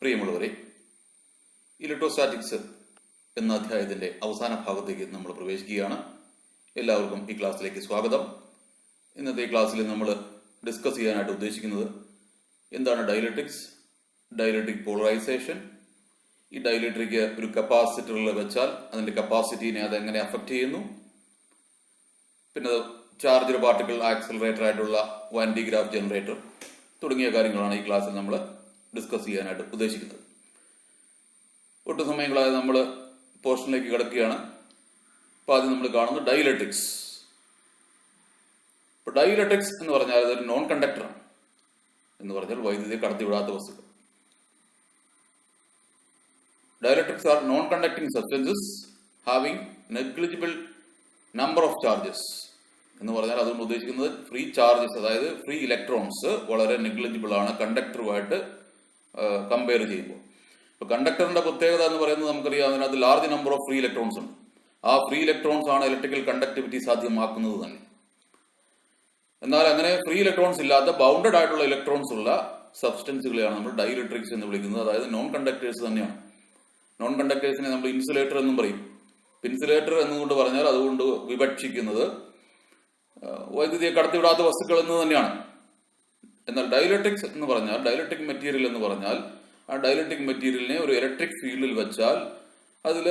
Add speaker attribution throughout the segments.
Speaker 1: പ്രിയമുള്ളവരെ, ഇലക്ട്രോസ്റ്റാറ്റിക്സ് എന്ന അധ്യായത്തിന്റെ അവസാന ഭാഗത്തേക്ക് നമ്മൾ പ്രവേശിക്കുകയാണ്. എല്ലാവർക്കും ഈ ക്ലാസ്സിലേക്ക് സ്വാഗതം. ഇന്നത്തെ ക്ലാസ്സിൽ നമ്മൾ ഡിസ്കസ് ചെയ്യാനായിട്ട് ഉദ്ദേശിക്കുന്നത് എന്താണ് ഡൈലക്ട്രിക്സ്, ഡൈലക്ട്രിക് പോളറൈസേഷൻ. ഈ ഡൈലക്ട്രിക് ഒരു കപ്പാസിറ്ററിൽ വെച്ചാൽ അതിന്റെ കപ്പാസിറ്റീനെ അതെങ്ങനെ അഫക്റ്റ് ചെയ്യുന്നു, പിന്നെ ചാർജ് പാർട്ടിക്കിൾ ആക്സിലറേറ്റർ ആയിട്ടുള്ള വാൻഡി ഗ്രാഫ് ജനറേറ്റർ തുടങ്ങിയ കാര്യങ്ങളാണ് ഈ ക്ലാസ്സിൽ നമ്മൾ ഡിസ്കസ് ചെയ്യാനായിട്ട് ഉദ്ദേശിക്കുന്നത്. ഒട്ടും സമയങ്ങളായി നമ്മൾ പോർഷനിലേക്ക് കിടക്കുകയാണ്. അപ്പോൾ ആദ്യം നമ്മൾ കാണുന്നത് ഡൈലക്ട്രിക്സ്. ഇപ്പോൾ ഡൈലക്ട്രിക്സ് എന്ന് പറഞ്ഞാൽ അതൊരു നോൺ കണ്ടക്ടറാണ്. എന്ന് പറഞ്ഞാൽ വൈദ്യുതി കടത്തിവിടാത്ത വസ്തുക്കൾ. Dielectrics are non-conducting substances having negligible number of charges. എന്ന് പറഞ്ഞാൽ അതുകൊണ്ട് ഉദ്ദേശിക്കുന്നത് ഫ്രീ ചാർജസ്, അതായത് ഫ്രീ ഇലക്ട്രോൺസ് വളരെ നെഗ്ലിജിബിൾ ആണ് കണ്ടക്ടറുമായിട്ട് കമ്പയർ ചെയ്യുമ്പോൾ. ഇപ്പോൾ കണ്ടക്ടറിന്റെ പ്രത്യേകത എന്ന് പറയുന്നത് നമുക്കറിയാം, അതിനകത്ത് large number of free electrons ഉണ്ട്. ആ ഫ്രീ ഇലക്ട്രോൺസ് ആണ് ഇലക്ട്രിക്കൽ കണ്ടക്ടിവിറ്റി സാധ്യമാക്കുന്നത് തന്നെ. എന്നാൽ അങ്ങനെ ഫ്രീ ഇലക്ട്രോൺസ് ഇല്ലാത്ത ബൗണ്ടഡ് ആയിട്ടുള്ള ഇലക്ട്രോൺസ് ഉള്ള സബ്സ്റ്റൻസുകളെയാണ് നമ്മൾ ഡൈലക്ട്രിക്സ് എന്ന് വിളിക്കുന്നത്. അതായത് നോൺ കണ്ടക്ടേഴ്സ് തന്നെയാണ്. നോൺ കണ്ടക്ടേഴ്സിനെ നമ്മൾ ഇൻസുലേറ്റർ എന്നും പറയും. ഇൻസുലേറ്റർ എന്നുകൊണ്ട് പറഞ്ഞാൽ അതുകൊണ്ട് വിവക്ഷിക്കുന്നത് വൈദ്യുതിയെ കടത്തിവിടാത്ത വസ്തുക്കൾ എന്ന് തന്നെയാണ്. എന്നാൽ ഡൈലക്ട്രിക്സ് എന്ന് പറഞ്ഞാൽ, ഡൈലക്ട്രിക് മെറ്റീരിയൽ എന്ന് പറഞ്ഞാൽ, ആ ഡൈലക്ട്രിക് മെറ്റീരിയലിനെ ഒരു ഇലക്ട്രിക് ഫീൽഡിൽ വെച്ചാൽ അതിൽ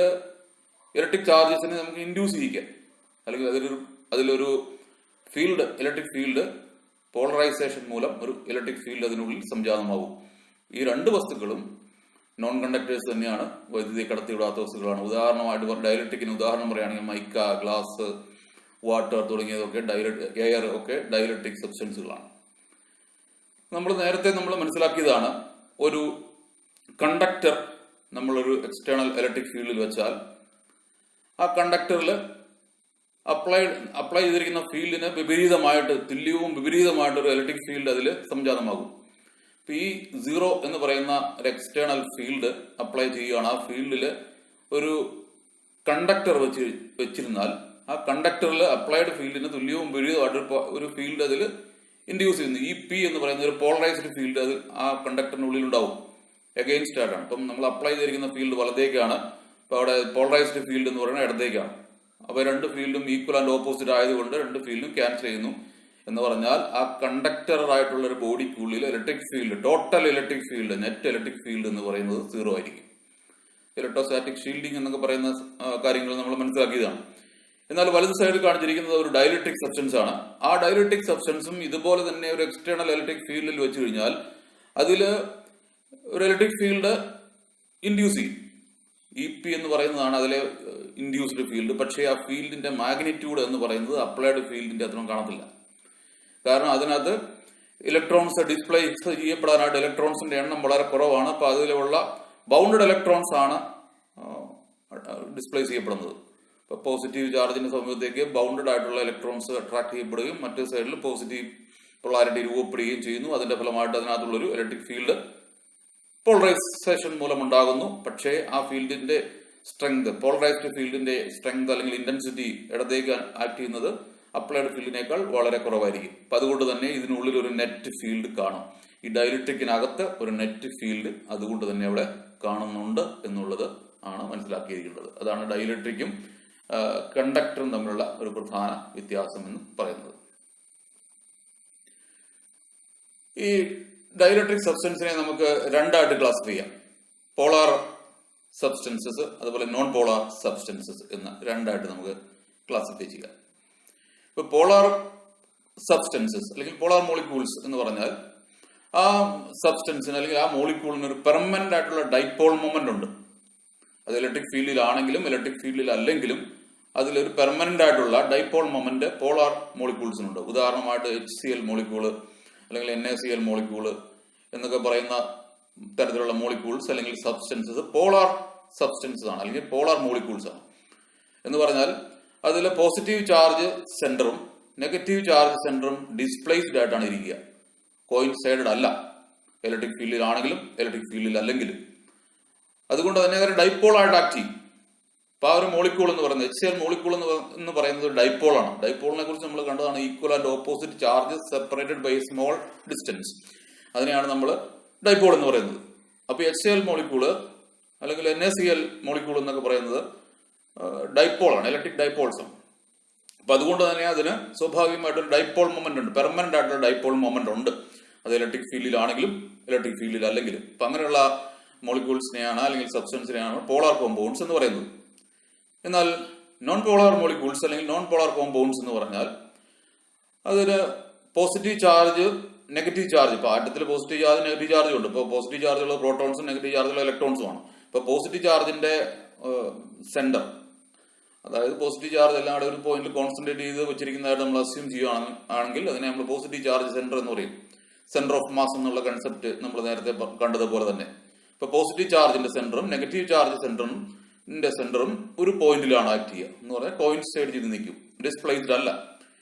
Speaker 1: ഇലക്ട്രിക് ചാർജസിനെ നമുക്ക് ഇൻഡ്യൂസ് ചെയ്യിക്കാം. അല്ലെങ്കിൽ അതിലൊരു ഫീൽഡ്, ഇലക്ട്രിക് ഫീൽഡ് പോളറൈസേഷൻ മൂലം ഒരു ഇലക്ട്രിക് ഫീൽഡ് അതിനുള്ളിൽ സംജാതമാവും. ഈ രണ്ട് വസ്തുക്കളും നോൺ കണ്ടക്ടേഴ്സ് തന്നെയാണ്, വൈദ്യുതി കടത്തിവിടാത്ത വസ്തുക്കളാണ്. ഉദാഹരണമായിട്ട് ഡൈലക്ട്രിക്കിന് ഉദാഹരണം പറയുകയാണെങ്കിൽ മൈക്ക, ഗ്ലാസ്, വാട്ടർ തുടങ്ങിയതൊക്കെ എയർ ഒക്കെ ഡൈലക്ട്രിക് സബ്സ്റ്റൻസുകളാണ്. നേരത്തെ നമ്മൾ മനസ്സിലാക്കിയതാണ്, ഒരു കണ്ടക്ടർ നമ്മളൊരു എക്സ്റ്റേണൽ ഇലക്ട്രിക് ഫീൽഡിൽ വെച്ചാൽ ആ കണ്ടക്ടറിൽ അപ്ലൈ ചെയ്തിരിക്കുന്ന ഫീൽഡിന് വിപരീതമായിട്ട്, തുല്യവും വിപരീതമായിട്ട് ഒരു ഇലക്ട്രിക് ഫീൽഡ് അതിൽ സംജാതമാകും. ഈ സീറോ എന്ന് പറയുന്ന ഒരു എക്സ്റ്റേണൽ ഫീൽഡ് അപ്ലൈ ചെയ്യുകയാണ്. ആ ഫീൽഡിൽ ഒരു കണ്ടക്ടർ വെച്ചിരുന്നാൽ ആ കണ്ടക്ടറിൽ അപ്ലൈഡ് ഫീൽഡിന് തുല്യവും വിപരീതമായിട്ട് ഒരു ഫീൽഡ് അതിൽ ഇൻഡ്യൂസ് ചെയ്യുന്നു. ഈ പി എന്ന് പറയുന്ന ഒരു പോളറൈസ്ഡ് ഫീൽഡ് അതിൽ ആ കണ്ടക്ടറിനുള്ളിൽ ഉണ്ടാവും. എഗെയിൻസ്റ്റ് ആയിട്ടാണ്. അപ്പം നമ്മൾ അപ്ലൈ ചെയ്തിരിക്കുന്ന ഫീൽഡ് വലത്തേക്കാണ്, അപ്പോൾ അവിടെ പോളറൈസ്ഡ് ഫീൽഡ് എന്ന് പറയുന്നത് ഇടത്തേക്കാണ്. അപ്പോൾ രണ്ട് ഫീൽഡും ഈക്വൽ ആൻഡ് ഓപ്പോസിറ്റ് ആയതുകൊണ്ട് രണ്ട് ഫീൽഡും ക്യാൻസൽ ചെയ്യുന്നു. എന്ന് പറഞ്ഞാൽ ആ കണ്ടക്ടറായിട്ടുള്ള ഒരു ബോഡിക്കുള്ളിൽ electric field, total electric field, net electric field എന്ന് പറയുന്നത് സീറോ ആയിരിക്കും. ഇലക്ട്രോസ്റ്റാറ്റിക് ഷീൽഡിംഗ് എന്നൊക്കെ പറയുന്ന കാര്യങ്ങൾ നമ്മൾ മനസ്സിലാക്കിയതാണ്. എന്നാൽ വലത് സൈഡിൽ കാണിച്ചിരിക്കുന്നത് ഒരു ഡൈലക്ട്രിക് സബ്സ്റ്റൻസ് ആണ്. ആ ഡൈലക്ട്രിക് സബ്സ്റ്റൻസും ഇതുപോലെ തന്നെ ഒരു എക്സ്റ്റേണൽ ഇലക്ട്രിക് ഫീൽഡിൽ വെച്ച് കഴിഞ്ഞാൽ അതിൽ ഒരു ഇലക്ട്രിക് ഫീൽഡ് ഇൻഡ്യൂസ് ചെയ്യും. ഇ പി എന്ന് പറയുന്നതാണ് അതിലെ ഇൻഡ്യൂസ്ഡ് ഫീൽഡ്. പക്ഷേ ആ ഫീൽഡിന്റെ മാഗ്നിറ്റ്യൂഡ് എന്ന് പറയുന്നത് അപ്ലൈഡ് ഫീൽഡിന്റെ അത്രയും കാണത്തില്ല. കാരണം അതിനകത്ത് ഇലക്ട്രോൺസ് ഡിസ്പ്ലേസ് ചെയ്യപ്പെടാനായിട്ട് ഇലക്ട്രോൺസിന്റെ എണ്ണം വളരെ കുറവാണ്. അപ്പൊ അതിലുള്ള ബൗണ്ടഡ് ഇലക്ട്രോൺസ് ആണ് ഡിസ്പ്ലേസ് ചെയ്യപ്പെടുന്നത്. ഇപ്പൊ പോസിറ്റീവ് ചാർജിന്റെ സമയത്തേക്ക് ബൗണ്ടഡ് ആയിട്ടുള്ള ഇലക്ട്രോൺസ് അട്രാക്ട് ചെയ്യപ്പെടുകയും മറ്റേ സൈഡിൽ പോസിറ്റീവ് പൊളാരിറ്റി രൂപപ്പെടുകയും ചെയ്യുന്നു. അതിന്റെ ഫലമായിട്ട് അതിനകത്തുള്ളൊരു ഇലക്ട്രിക് ഫീൽഡ് പോളറൈസേഷൻ മൂലം ഉണ്ടാകുന്നു. പക്ഷേ ആ ഫീൽഡിന്റെ സ്ട്രെങ്ത്, പോളറൈസ്ഡ് ഫീൽഡിന്റെ സ്ട്രെങ്ത് അല്ലെങ്കിൽ ഇന്റൻസിറ്റി ഇടത്തേക്ക് ആക്ട് ചെയ്യുന്നത് അപ്ലൈഡ് ഫീൽഡിനേക്കാൾ വളരെ കുറവായിരിക്കും. അപ്പൊ അതുകൊണ്ട് തന്നെ ഇതിനുള്ളിൽ ഒരു നെറ്റ് ഫീൽഡ് കാണും. ഈ ഡൈലക്ട്രിക്കിനകത്ത് ഒരു നെറ്റ് ഫീൽഡ് അതുകൊണ്ട് തന്നെ അവിടെ കാണുന്നുണ്ട് എന്നുള്ളത് ആണ് മനസ്സിലാക്കിയിരിക്കുന്നത്. അതാണ് ഡൈലക്ട്രിക്കും കണ്ടക്ടറും തമ്മിലുള്ള ഒരു പ്രധാന വ്യത്യാസം എന്ന് പറയുന്നത്. ഈ ഡൈലക്ട്രിക് സബ്സ്റ്റൻസിനെ നമുക്ക് രണ്ടായിട്ട് ക്ലാസിഫൈ ചെയ്യാം. പോളാർ സബ്സ്റ്റൻസസ് അതുപോലെ നോൺ പോളാർ സബ്സ്റ്റൻസസ് എന്ന് രണ്ടായിട്ട് നമുക്ക് ക്ലാസിഫൈ ചെയ്യാം. ഇപ്പൊ പോളാർ സബ്സ്റ്റൻസസ് അല്ലെങ്കിൽ പോളാർ മോളിക്യൂൾസ് എന്ന് പറഞ്ഞാൽ ആ സബ്സ്റ്റൻസിന് അല്ലെങ്കിൽ ആ മോളിക്യൂളിന് ഒരു പെർമനന്റ് ആയിട്ടുള്ള ഡൈപോൾ മൊമെന്റ് ഉണ്ട്. അത് ഇലക്ട്രിക് ഫീൽഡിലാണെങ്കിലും ഇലക്ട്രിക് ഫീൽഡിൽ അല്ലെങ്കിലും അതിലൊരു പെർമനന്റ് ആയിട്ടുള്ള ഡൈപോൾ മൊമെന്റ് പോളാർ മോളിക്യൂൾസിനുണ്ട്. ഉദാഹരണമായിട്ട് HCl മോളിക്യൂള് അല്ലെങ്കിൽ NaCl മോളിക്യൂള് എന്നൊക്കെ പറയുന്ന തരത്തിലുള്ള മോളിക്യൂൾസ് അല്ലെങ്കിൽ സബ്സ്റ്റൻസസ് പോളാർ സബ്സ്റ്റൻസസ് ആണ്, അല്ലെങ്കിൽ പോളാർ മോളിക്യൂൾസ് ആണ്. എന്ന് പറഞ്ഞാൽ അതിൽ പോസിറ്റീവ് ചാർജ് സെന്ററും നെഗറ്റീവ് ചാർജ് സെന്ററും ഡിസ്പ്ലേസ്ഡ് ആയിട്ടാണ് ഇരിക്കുക. കോയിൻസൈഡഡ് അല്ല, ഇലക്ട്രിക് ഫീൽഡിലാണെങ്കിലും ഇലക്ട്രിക് ഫീൽഡിൽ അല്ലെങ്കിലും. അതുകൊണ്ട് തന്നെ അതൊരു ഡൈപോൾ ആയിട്ട് ആക്ട് ചെയ്യും. അപ്പൊ ആ ഒരു മോളിക്യൂൾ എന്ന് പറയുന്നത് HCl മോളിക്യൂൾ എന്ന് പറയുന്നത് ഒരു ഡൈപോളാണ്. ഡൈപോളിനെ കുറിച്ച് നമ്മൾ കണ്ടതാണ്, equal and opposite charges separated by small distance. അതിനെയാണ് നമ്മൾ ഡൈപോൾ എന്ന് പറയുന്നത്. അപ്പോൾ HCl മോളിക്യൂള് അല്ലെങ്കിൽ NaCl മോളിക്യൂൾ എന്നൊക്കെ പറയുന്നത് ഡൈപോളാണ്, ഇലക്ട്രിക് ഡൈപോൾസ് ആണ്. അപ്പൊ അതുകൊണ്ട് തന്നെ അതിന് സ്വാഭാവികമായിട്ടൊരു ഡൈപോൾ മൊമെന്റ് ഉണ്ട്, പെർമനന്റ് ആയിട്ടുള്ള ഡൈപോൾ മൊമെന്റ് ഉണ്ട്. അത് ഇലക്ട്രിക് ഫീൽഡിലാണെങ്കിലും ഇലക്ട്രിക് ഫീൽഡിൽ അല്ലെങ്കിലും. അപ്പൊ അങ്ങനെയുള്ള മോളിക്യൂൾസിനെയാണ് അല്ലെങ്കിൽ സബ്സ്റ്റൻസിനെയാണ് പോളാർ കോമ്പൗണ്ട്സ് എന്ന് പറയുന്നത്. എന്നാൽ നോൺ പോളാർ മോളിക്യൂൾസ് അല്ലെങ്കിൽ നോൺ പോളാർ കോമ്പൗണ്ട്സ് എന്ന് പറഞ്ഞാൽ അതിന് പോസിറ്റീവ് ചാർജ് നെഗറ്റീവ് ചാർജ്, ഇപ്പൊ ആറ്റത്തിൽ പോസിറ്റീവ് ചാർജ് നെഗറ്റീവ് ചാർജ് ഉണ്ട്. ഇപ്പോൾ പോസിറ്റീവ് ചാർജുള്ള പ്രോട്ടോൺസും നെഗറ്റീവ് ചാർജുള്ള ഇലക്ട്രോൺസും ആണ്. ഇപ്പൊ പോസിറ്റീവ് ചാർജിന്റെ സെന്റർ, അതായത് പോസിറ്റീവ് ചാർജ് എല്ലാം കൂടെ ഒരു പോയിന്റിൽ കോൺസെൻട്രേറ്റ് ചെയ്ത് വെച്ചിരിക്കുന്നതായിട്ട് നമ്മൾ അസ്യൂം ചെയ്യുകയാണെങ്കിൽ അതിനെ നമ്മൾ പോസിറ്റീവ് ചാർജ് സെന്റർ എന്ന് പറയും. സെന്റർ ഓഫ് മാസ് എന്നുള്ള കൺസെപ്റ്റ് നമ്മൾ നേരത്തെ കണ്ടതുപോലെ തന്നെ. ഇപ്പൊ പോസിറ്റീവ് ചാർജിന്റെ സെന്ററും നെഗറ്റീവ് ചാർജ് സെന്ററും ഒരു പോയിന്റിലാണ് ആക്ട് ചെയ്യുക എന്ന് പറഞ്ഞാൽ കോയിൻസൈഡ് ചെയ്ത് നിൽക്കും. ഡിസ്പ്ലേസ്ഡ്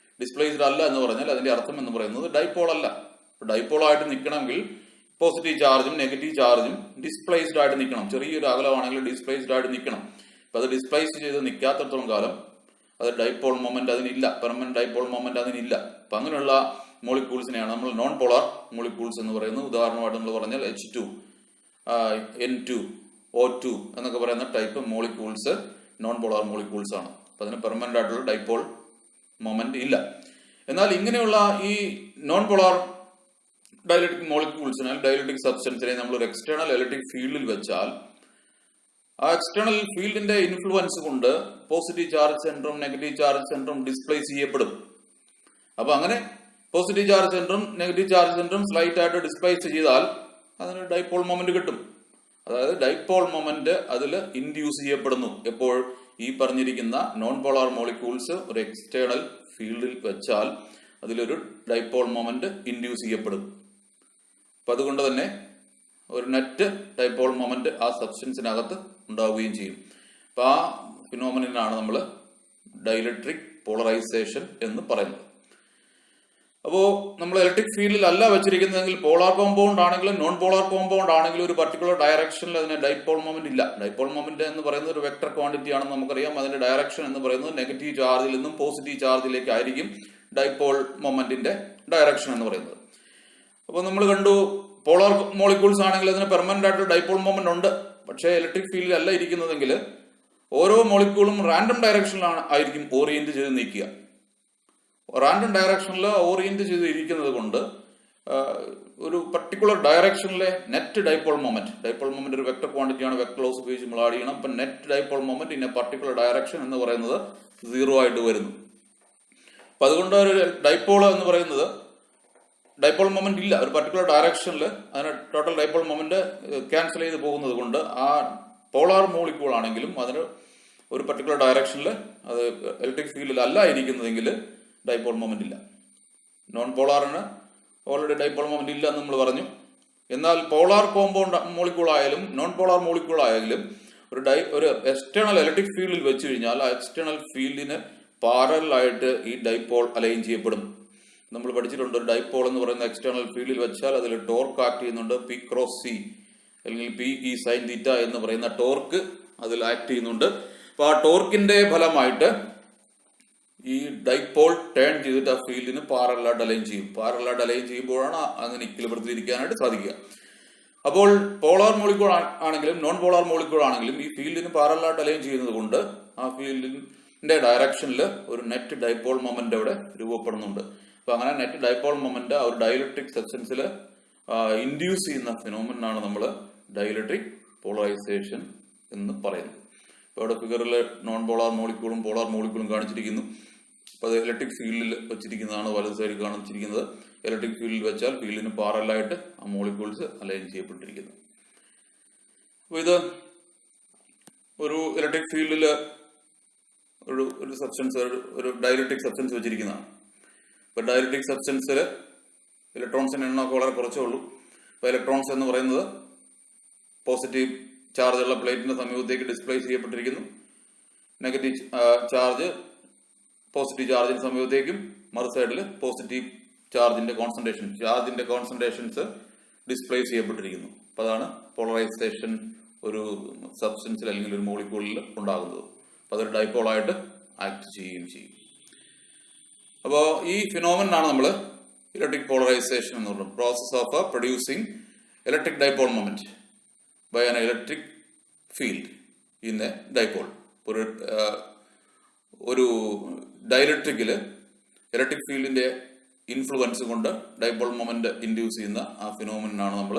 Speaker 1: അല്ല എന്ന് പറഞ്ഞാൽ അതിന്റെ അർത്ഥം എന്ന് പറയുന്നത് ഡൈപോൾ അല്ല. ഡൈപോൾ ആയിട്ട് നിൽക്കണമെങ്കിൽ പോസിറ്റീവ് ചാർജും നെഗറ്റീവ് ചാർജും ഡിസ്പ്ലേസ്ഡ് ആയിട്ട് നിൽക്കണം. ചെറിയൊരു അകലമാണെങ്കിൽ ഡിസ്പ്ലേസ്ഡ് ആയിട്ട് നിൽക്കണം. അപ്പൊ അത് ഡിസ്പ്ലേസ് ചെയ്ത് നിൽക്കാത്തടത്തോളം കാലം അത് ഡൈപോൾ മൊമെന്റ് അതിനില്ല, പെർമനന്റ് ഡൈപോൾ മൊമെന്റ് അതിനില്ല. അപ്പൊ അങ്ങനെയുള്ള മോളിക്യൂൾസിനെയാണ് നമ്മൾ നോൺ പോളാർ മോളിക്യൂൾസ് എന്ന് പറയുന്നത്. ഉദാഹരണമായിട്ട് നമ്മൾ പറഞ്ഞാൽ H2, N2, O2 എന്നൊക്കെ പറയുന്ന type molecules non polar molecules ആണ്. അപ്പൊ അതിന് പെർമനന്റ് ആയിട്ടുള്ള ഡൈപോൾ മൊമെന്റ് ഇല്ല. എന്നാൽ ഇങ്ങനെയുള്ള ഈ നോൺ പോളാർ ഡയലക്ട്രിക് മോളിക്യൂൾസിനെ, ഡയലക്ട്രിക് സബ്സ്റ്റൻസിനെ നമ്മൾ ഒരു എക്സ്റ്റേണൽ ഇലക്ട്രിക് ഫീൽഡിൽ വെച്ചാൽ ആ എക്സ്റ്റേണൽ ഫീൽഡിന്റെ ഇൻഫ്ലുവൻസ് കൊണ്ട് പോസിറ്റീവ് ചാർജ് സെന്ററും നെഗറ്റീവ് ചാർജ് സെന്ററും ഡിസ്പ്ലേസ് ചെയ്യപ്പെടും. അപ്പൊ അങ്ങനെ പോസിറ്റീവ് ചാർജ് സെന്ററും നെഗറ്റീവ് ചാർജ് സെന്ററും സ്ലൈറ്റ് ആയിട്ട് ഡിസ്പ്ലേസ് ചെയ്താൽ അതിന് ഡൈപോൾ മൊമെന്റ് കിട്ടും. അതായത് ഡൈപോൾ മൊമെന്റ് അതിൽ ഇൻഡ്യൂസ് ചെയ്യപ്പെടുന്നു. എപ്പോൾ ഈ പറഞ്ഞിരിക്കുന്ന നോൺ പോളാർ മോളിക്യൂൾസ് ഒരു എക്സ്റ്റേണൽ ഫീൽഡിൽ വെച്ചാൽ അതിലൊരു ഡൈപോൾ മൊമെന്റ് ഇൻഡ്യൂസ് ചെയ്യപ്പെടും. അപ്പൊ അതുകൊണ്ട് തന്നെ ഒരു നെറ്റ് ഡൈപോൾ മൊമെന്റ് ആ സബ്സ്റ്റൻസിനകത്ത് ഉണ്ടാവുകയും ചെയ്യും. അപ്പൊ ആ ഫിനോമിനനാണ് നമ്മൾ ഡൈലക്ട്രിക് പോളറൈസേഷൻ എന്ന് പറയുന്നത്. അപ്പോൾ നമ്മൾ ഇലക്ട്രിക് ഫീൽഡിൽ അല്ല വെച്ചിരിക്കുന്നതെങ്കിൽ പോളാർ കോമ്പൗണ്ട് ആണെങ്കിലും നോൺ പോളാർ കോമ്പൗണ്ട് ആണെങ്കിലും ഒരു പർട്ടിക്കുലർ ഡയറക്ഷനിൽ അതിന് ഡൈപോൾ മൊമെന്റ് ഇല്ല. ഡൈപോൾ മൊമെന്റ് എന്ന് പറയുന്നത് ഒരു വെക്ടർ ക്വാണ്ടിറ്റി ആണെന്ന് നമുക്കറിയാം. അതിന്റെ ഡയറക്ഷൻ എന്ന് പറയുന്നത് നെഗറ്റീവ് ചാർജിൽ നിന്നും പോസിറ്റീവ് ചാർജിലേക്ക് ആയിരിക്കും ഡൈപോൾ മൊമെന്റിന്റെ ഡയറക്ഷൻ എന്ന് പറയുന്നത്. അപ്പോൾ നമ്മൾ കണ്ടു പോളാർ മോളിക്യൂൾസ് ആണെങ്കിൽ അതിന് പെർമനന്റ് ആയിട്ടുള്ള ഡൈപോൾ മൊമെന്റ് ഉണ്ട്. പക്ഷേ ഇലക്ട്രിക് ഫീൽഡിൽ അല്ല ഇരിക്കുന്നതെങ്കിൽ ഓരോ മോളിക്യൂളും റാൻഡം ഡയറക്ഷനിലാണ് ആയിരിക്കും ഓറിയന്റ് ചെയ്ത് നീക്കുക. റാൻഡം ഡയറക്ഷനിൽ ഓറിയന്റ് ചെയ്ത് ഇരിക്കുന്നത് കൊണ്ട് ഒരു പർട്ടിക്കുലർ ഡയറക്ഷനിലെ നെറ്റ് ഡൈപോൾ മൊമെന്റ് ഒരു വെക്ടർ ക്വാണ്ടിറ്റിയാണ്, വെക്ടർ ലോസ് ഉപയോഗിച്ച് നമ്മൾ ആഡ് ചെയ്യണം. അപ്പൊ net dipole moment in A particular direction എന്ന് പറയുന്നത് 0 ആയിട്ട് വരുന്നു. അപ്പൊ അതുകൊണ്ട് ഒരു ഡൈപോൾ എന്ന് പറയുന്നത് ഡൈപോൾ മൊമെന്റ് ഇല്ല. ഒരു പർട്ടിക്കുലർ ഡയറക്ഷനിൽ അതിന് ടോട്ടൽ ഡൈപോൾ മൊമെന്റ് ക്യാൻസൽ ചെയ്ത് പോകുന്നത് കൊണ്ട് ആ പോളാർ മോളിക്യൂൾ ആണെങ്കിലും അതിന് ഒരു പർട്ടിക്കുലർ ഡയറക്ഷനിൽ അത് ഇലക്ട്രിക് ഫീൽഡിൽ അല്ല ഇരിക്കുന്നതെങ്കിൽ ഡൈപോൾ മൊമെന്റ് ഇല്ല. നോൺ പോളാറിന് ഓൾറെഡി ഡൈപോൾ മൊമെന്റ് ഇല്ല എന്ന് നമ്മൾ പറഞ്ഞു. എന്നാൽ പോളാർ കോമ്പൗണ്ട് മോളിക്യൂൾ ആയാലും നോൺ പോളാർ മോളിക്യൂൾ ആയാലും ഒരു എക്സ്റ്റേണൽ ഇലക്ട്രിക് ഫീൽഡിൽ വെച്ച് കഴിഞ്ഞാൽ ആ എക്സ്റ്റേണൽ ഫീൽഡിന് പാരലായിട്ട് ഈ ഡൈപോൾ അലൈൻ ചെയ്യപ്പെടും. നമ്മൾ പഠിച്ചിട്ടുണ്ട്, ഒരു ഡൈപോൾ എന്ന് പറയുന്ന എക്സ്റ്റേണൽ ഫീൽഡിൽ വെച്ചാൽ അതിൽ ടോർക്ക് ആക്ട് ചെയ്യുന്നുണ്ട്. P ക്രോസ് C അല്ലെങ്കിൽ PE സൈൻ തീറ്റ എന്ന് പറയുന്ന ടോർക്ക് അതിൽ ആക്ട് ചെയ്യുന്നുണ്ട്. അപ്പൊ ആ ടോർക്കിന്റെ ഫലമായിട്ട് ഈ ഡൈപോൾ ടേൺ ചെയ്തിട്ട് ആ ഫീൽഡിന് പാരലായിട്ട് അലൈൻ ചെയ്യും. പാരലായിട്ട് അലൈൻ ചെയ്യുമ്പോഴാണ് അങ്ങനെ ഇക്വിലിബ്രിയത്തിൽ ഇരിക്കാനായിട്ട് സാധിക്കുക. അപ്പോൾ പോളാർ മോളിക്യൂൾ ആണെങ്കിലും നോൺ പോളാർ മോളിക്യൂൾ ആണെങ്കിലും ഈ ഫീൽഡിന് പാരലായിട്ട് അലൈൻ ചെയ്യുന്നത് കൊണ്ട് ആ ഫീൽഡിന്റെ ഡയറക്ഷനിൽ ഒരു നെറ്റ് ഡൈപോൾ മൊമെന്റ് അവിടെ രൂപപ്പെടുന്നുണ്ട്. അപ്പൊ അങ്ങനെ നെറ്റ് ഡൈപോൾ മൊമെന്റ് ആ ഒരു ഡൈലക്ട്രിക് സബ്സ്റ്റൻസിൽ ഇൻഡ്യൂസ് ചെയ്യുന്ന ഫിനോമിനാണ് നമ്മൾ ഡൈലക്ട്രിക് പോളറൈസേഷൻ എന്ന് പറയുന്നത്. ഇപ്പൊ അവിടെ ഫിഗറിൽ നോൺ പോളാർ മോളിക്യൂളും പോളാർ മോളിക്യൂളും കാണിച്ചിരിക്കുന്നു. അപ്പൊ അത് ഇലക്ട്രിക് ഫീൽഡിൽ വെച്ചിരിക്കുന്നതാണ് വലത് സൈഡിൽ കാണിച്ചിരിക്കുന്നത്. ഇലക്ട്രിക് ഫീൽഡിൽ വെച്ചാൽ ഫീൽഡിന് പാരലായിട്ട് ആ മോളിക്യൂൾസ് അലൈൻ ചെയ്യപ്പെട്ടിരിക്കുന്നു. അപ്പൊ ഇത് ഒരു ഇലക്ട്രിക് ഫീൽഡിൽ ഒരു സബ്സ്റ്റൻസ്, ഒരു ഡൈലക്ട്രിക് സബ്സ്റ്റൻസ് വെച്ചിരിക്കുന്നതാണ്. ഇപ്പൊ ഡൈലക്ട്രിക് സബ്സ്റ്റൻസിൽ ഇലക്ട്രോൺസിന്റെ എണ്ണമൊക്കെ വളരെ കുറച്ചേ ഉള്ളൂ. ഇപ്പൊ ഇലക്ട്രോൺസ് എന്ന് പറയുന്നത് പോസിറ്റീവ് ചാർജുള്ള പ്ലേറ്റിന്റെ സമീപത്തേക്ക് ഡിസ്പ്ലേസ് ചെയ്യപ്പെട്ടിരിക്കുന്നു. നെഗറ്റീവ് ചാർജ് പോസിറ്റീവ് ചാർജിന്റെ സമീപത്തേക്കും മറു സൈഡിൽ പോസിറ്റീവ് ചാർജിന്റെ കോൺസെൻട്രേഷൻസ് ഡിസ്പ്ലേസ് ചെയ്യപ്പെട്ടിരിക്കുന്നു. അപ്പൊ അതാണ് പോളറൈസേഷൻ ഒരു സബ്സ്റ്റൻസിൽ അല്ലെങ്കിൽ ഒരു മോളിക്യൂളിൽ ഉണ്ടാകുന്നത്. അപ്പൊ അതൊരു ഡൈപോളായിട്ട് ആക്ട് ചെയ്യുകയും ചെയ്യും. അപ്പോൾ ഈ ഫിനോമിനാണ് നമ്മൾ ഇലക്ട്രിക് പോളറൈസേഷൻ എന്ന് പറയുന്നത്. Process of producing electric dipole moment. by an electric field in a dipole. ഒരു ഡയലക്ട്രിക്കിൽ ഇലക്ട്രിക് ഫീൽഡിന്റെ ഇൻഫ്ലുവൻസ് കൊണ്ട് ഡൈപോൾ മൊമെന്റ് ഇൻഡ്യൂസ് ചെയ്യുന്ന ആ ഫിനോമിനാണ് നമ്മൾ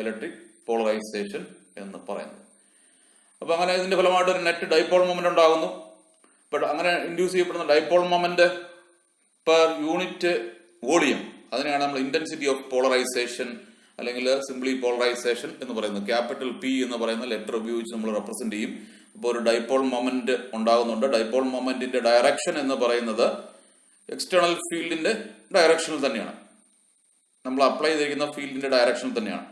Speaker 1: ഇലക്ട്രിക് പോളറൈസേഷൻ എന്ന് പറയുന്നത്. അപ്പൊ അങ്ങനെ ഇതിന്റെ ഫലമായിട്ട് ഒരു നെറ്റ് ഡൈപോൾ മൊമെന്റ് ഉണ്ടാകുന്നു. ബട്ട് അങ്ങനെ ഇൻഡ്യൂസ് ചെയ്യപ്പെടുന്ന dipole moment per unit volume, അതിനെയാണ് നമ്മൾ ഇന്റൻസിറ്റി ഓഫ് പോളറൈസേഷൻ അല്ലെങ്കിൽ സിംപ്ലി പോളറൈസേഷൻ എന്ന് പറയുന്നത്. ക്യാപിറ്റൽ പി എന്ന് പറയുന്ന ലെറ്റർ ഉപയോഗിച്ച് നമ്മൾ റെപ്രസെന്റ് ചെയ്യും. ഇപ്പോൾ ഒരു ഡൈപോൾ മൊമെന്റ് ഉണ്ടാകുന്നുണ്ട്. ഡൈപോൾ മൊമെന്റിന്റെ ഡയറക്ഷൻ എന്ന് പറയുന്നത് എക്സ്റ്റേണൽ ഫീൽഡിന്റെ ഡയറക്ഷനിൽ തന്നെയാണ്, നമ്മൾ അപ്ലൈ ചെയ്തിരിക്കുന്ന ഫീൽഡിന്റെ ഡയറക്ഷനിൽ തന്നെയാണ്.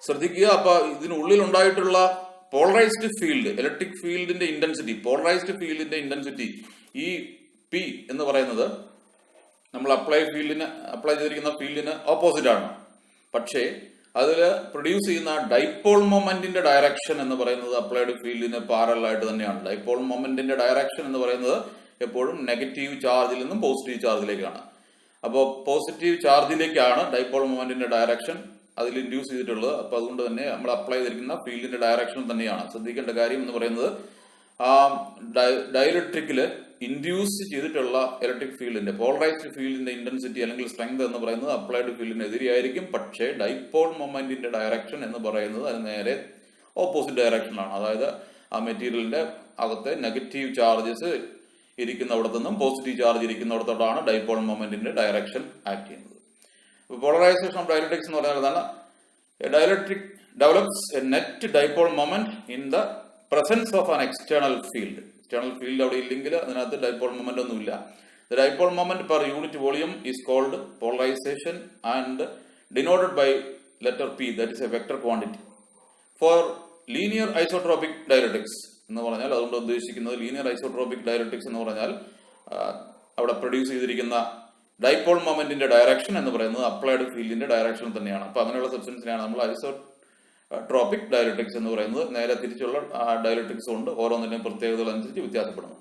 Speaker 1: ശ്രദ്ധിക്കുക, അപ്പൊ ഇതിനുള്ളിൽ ഉണ്ടായിട്ടുള്ള പോളറൈസ്ഡ് ഫീൽഡ്, ഇലക്ട്രിക് ഫീൽഡിന്റെ ഇന്റൻസിറ്റി, പോളറൈസ്ഡ് ഫീൽഡിന്റെ ഇന്റൻസിറ്റി ഈ പി എന്ന് പറയുന്നത് നമ്മൾ അപ്ലൈ ചെയ്തിരിക്കുന്ന ഫീൽഡിന് ഓപ്പോസിറ്റ് ആണ്. പക്ഷേ അതിൽ പ്രൊഡ്യൂസ് ചെയ്യുന്ന ഡൈപോൾ മൊമെന്റിന്റെ ഡയറക്ഷൻ എന്ന് പറയുന്നത് അപ്ലൈഡ് ഫീൽഡിന് പാരലൽ ആയിട്ട് തന്നെയാണ്. ഡൈപോൾ മൊമെന്റിന്റെ ഡയറക്ഷൻ എന്ന് പറയുന്നത് എപ്പോഴും നെഗറ്റീവ് ചാർജിൽ നിന്നും പോസിറ്റീവ് ചാർജിലേക്കാണ്. അപ്പോൾ പോസിറ്റീവ് ചാർജിലേക്കാണ് ഡൈപോൾ മൊമെന്റിന്റെ ഡയറക്ഷൻ അതിൽ ഇൻഡ്യൂസ് ചെയ്തിട്ടുള്ളത്. അപ്പൊ അതുകൊണ്ട് തന്നെ നമ്മൾ അപ്ലൈ ചെയ്തിരിക്കുന്ന ഫീൽഡിന്റെ ഡയറക്ഷൻ തന്നെയാണ്. ശ്രദ്ധിക്കേണ്ട കാര്യം എന്ന് പറയുന്നത് ആ ഡയലക്ട്രിക്കില് ഇൻഡ്യൂസ് ചെയ്തിട്ടുള്ള ഇലക്ട്രിക് ഫീൽഡിന്റെ പോളറൈസ്ഡ് ഫീൽഡിന്റെ ഇന്റൻസിറ്റി അല്ലെങ്കിൽ സ്ട്രെങ്ത് എന്ന് പറയുന്നത് അപ്ലൈഡ് ഫീൽഡിന് എതിരെയായിരിക്കും. പക്ഷേ ഡൈപോൾ മൊമെന്റിന്റെ ഡയറക്ഷൻ എന്ന് പറയുന്നത് അത് നേരെ ഓപ്പോസിറ്റ് ഡയറക്ഷനിലാണ്. അതായത് ആ മെറ്റീരിയലിന്റെ അകത്തെ നെഗറ്റീവ് ചാർജസ് ഇരിക്കുന്നിടത്തു നിന്നും പോസിറ്റീവ് ചാർജ് ഇരിക്കുന്നിടത്തോട്ടാണ് ഡൈപോൾ മൊമെന്റിന്റെ ഡയറക്ഷൻ ആക്ട് ചെയ്യുന്നത്. പോളറൈസേഷൻ ഓഫ് ഡയലക്ട്രിക്സ് എന്ന് പറയുന്നതാണ് dielectric develops a net dipole moment in the presence of an external field. External field അവിടെ ഇല്ലെങ്കിൽ അതിനകത്ത് ഡൈപോൾ മൊമെന്റ് ഒന്നുമില്ല. The dipole moment per unit volume is called polarisation and denoted by letter P, that is a vector quantity. For linear isotropic dielectrics എന്ന് പറഞ്ഞാൽ അതുകൊണ്ട് ഉദ്ദേശിക്കുന്നത് linear isotropic dielectrics എന്ന് പറഞ്ഞാൽ അവിടെ പ്രൊഡ്യൂസ് ചെയ്തിരിക്കുന്ന ഡൈപോൾ മൊമെന്റിന്റെ ഡയറക്ഷൻ എന്ന് പറയുന്നത് അപ്ലൈഡ് ഫീൽഡിന്റെ ഡയറക്ഷൻ തന്നെയാണ്. അപ്പൊ അങ്ങനെയുള്ള സബ്സ്റ്റൻസിനെയാണ് നമ്മൾ ഐസോട്രോപിക് ഡയലക്ട്രിക്സ് എന്ന് പറയുന്നത്. നേരെ തിരിച്ചുള്ള ഡയലക്ട്രിക്സ് കൊണ്ട് ഓരോന്നിന്റെയും പ്രത്യേകതകൾ അനുസരിച്ച് വ്യത്യാസപ്പെടുന്നു.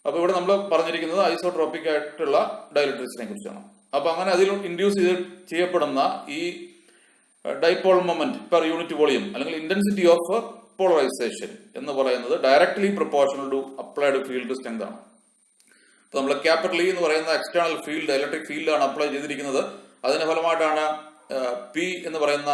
Speaker 1: അപ്പൊ ഇവിടെ നമ്മൾ പറഞ്ഞിരിക്കുന്നത് ഐസോട്രോപിക് ആയിട്ടുള്ള ഡയലക്ട്രിക്സിനെ കുറിച്ചാണ്. അപ്പൊ അങ്ങനെ അതിൽ ഇൻഡ്യൂസ് ചെയ്യപ്പെടുന്ന ഈ dipole moment per unit volume അല്ലെങ്കിൽ ഇന്റൻസിറ്റി ഓഫ് പോളറൈസേഷൻ എന്ന് പറയുന്നത് directly proportional to applied field strength ആണ്. അപ്പൊ നമ്മൾ ക്യാപിറ്റൽ ഇ എന്ന് പറയുന്ന എക്സ്റ്റേണൽ ഫീൽഡ് ഇലക്ട്രിക് ഫീൽഡാണ് അപ്ലൈ ചെയ്തിരിക്കുന്നത്. അതിന്റെ ഫലമായിട്ടാണ് പി എന്ന് പറയുന്ന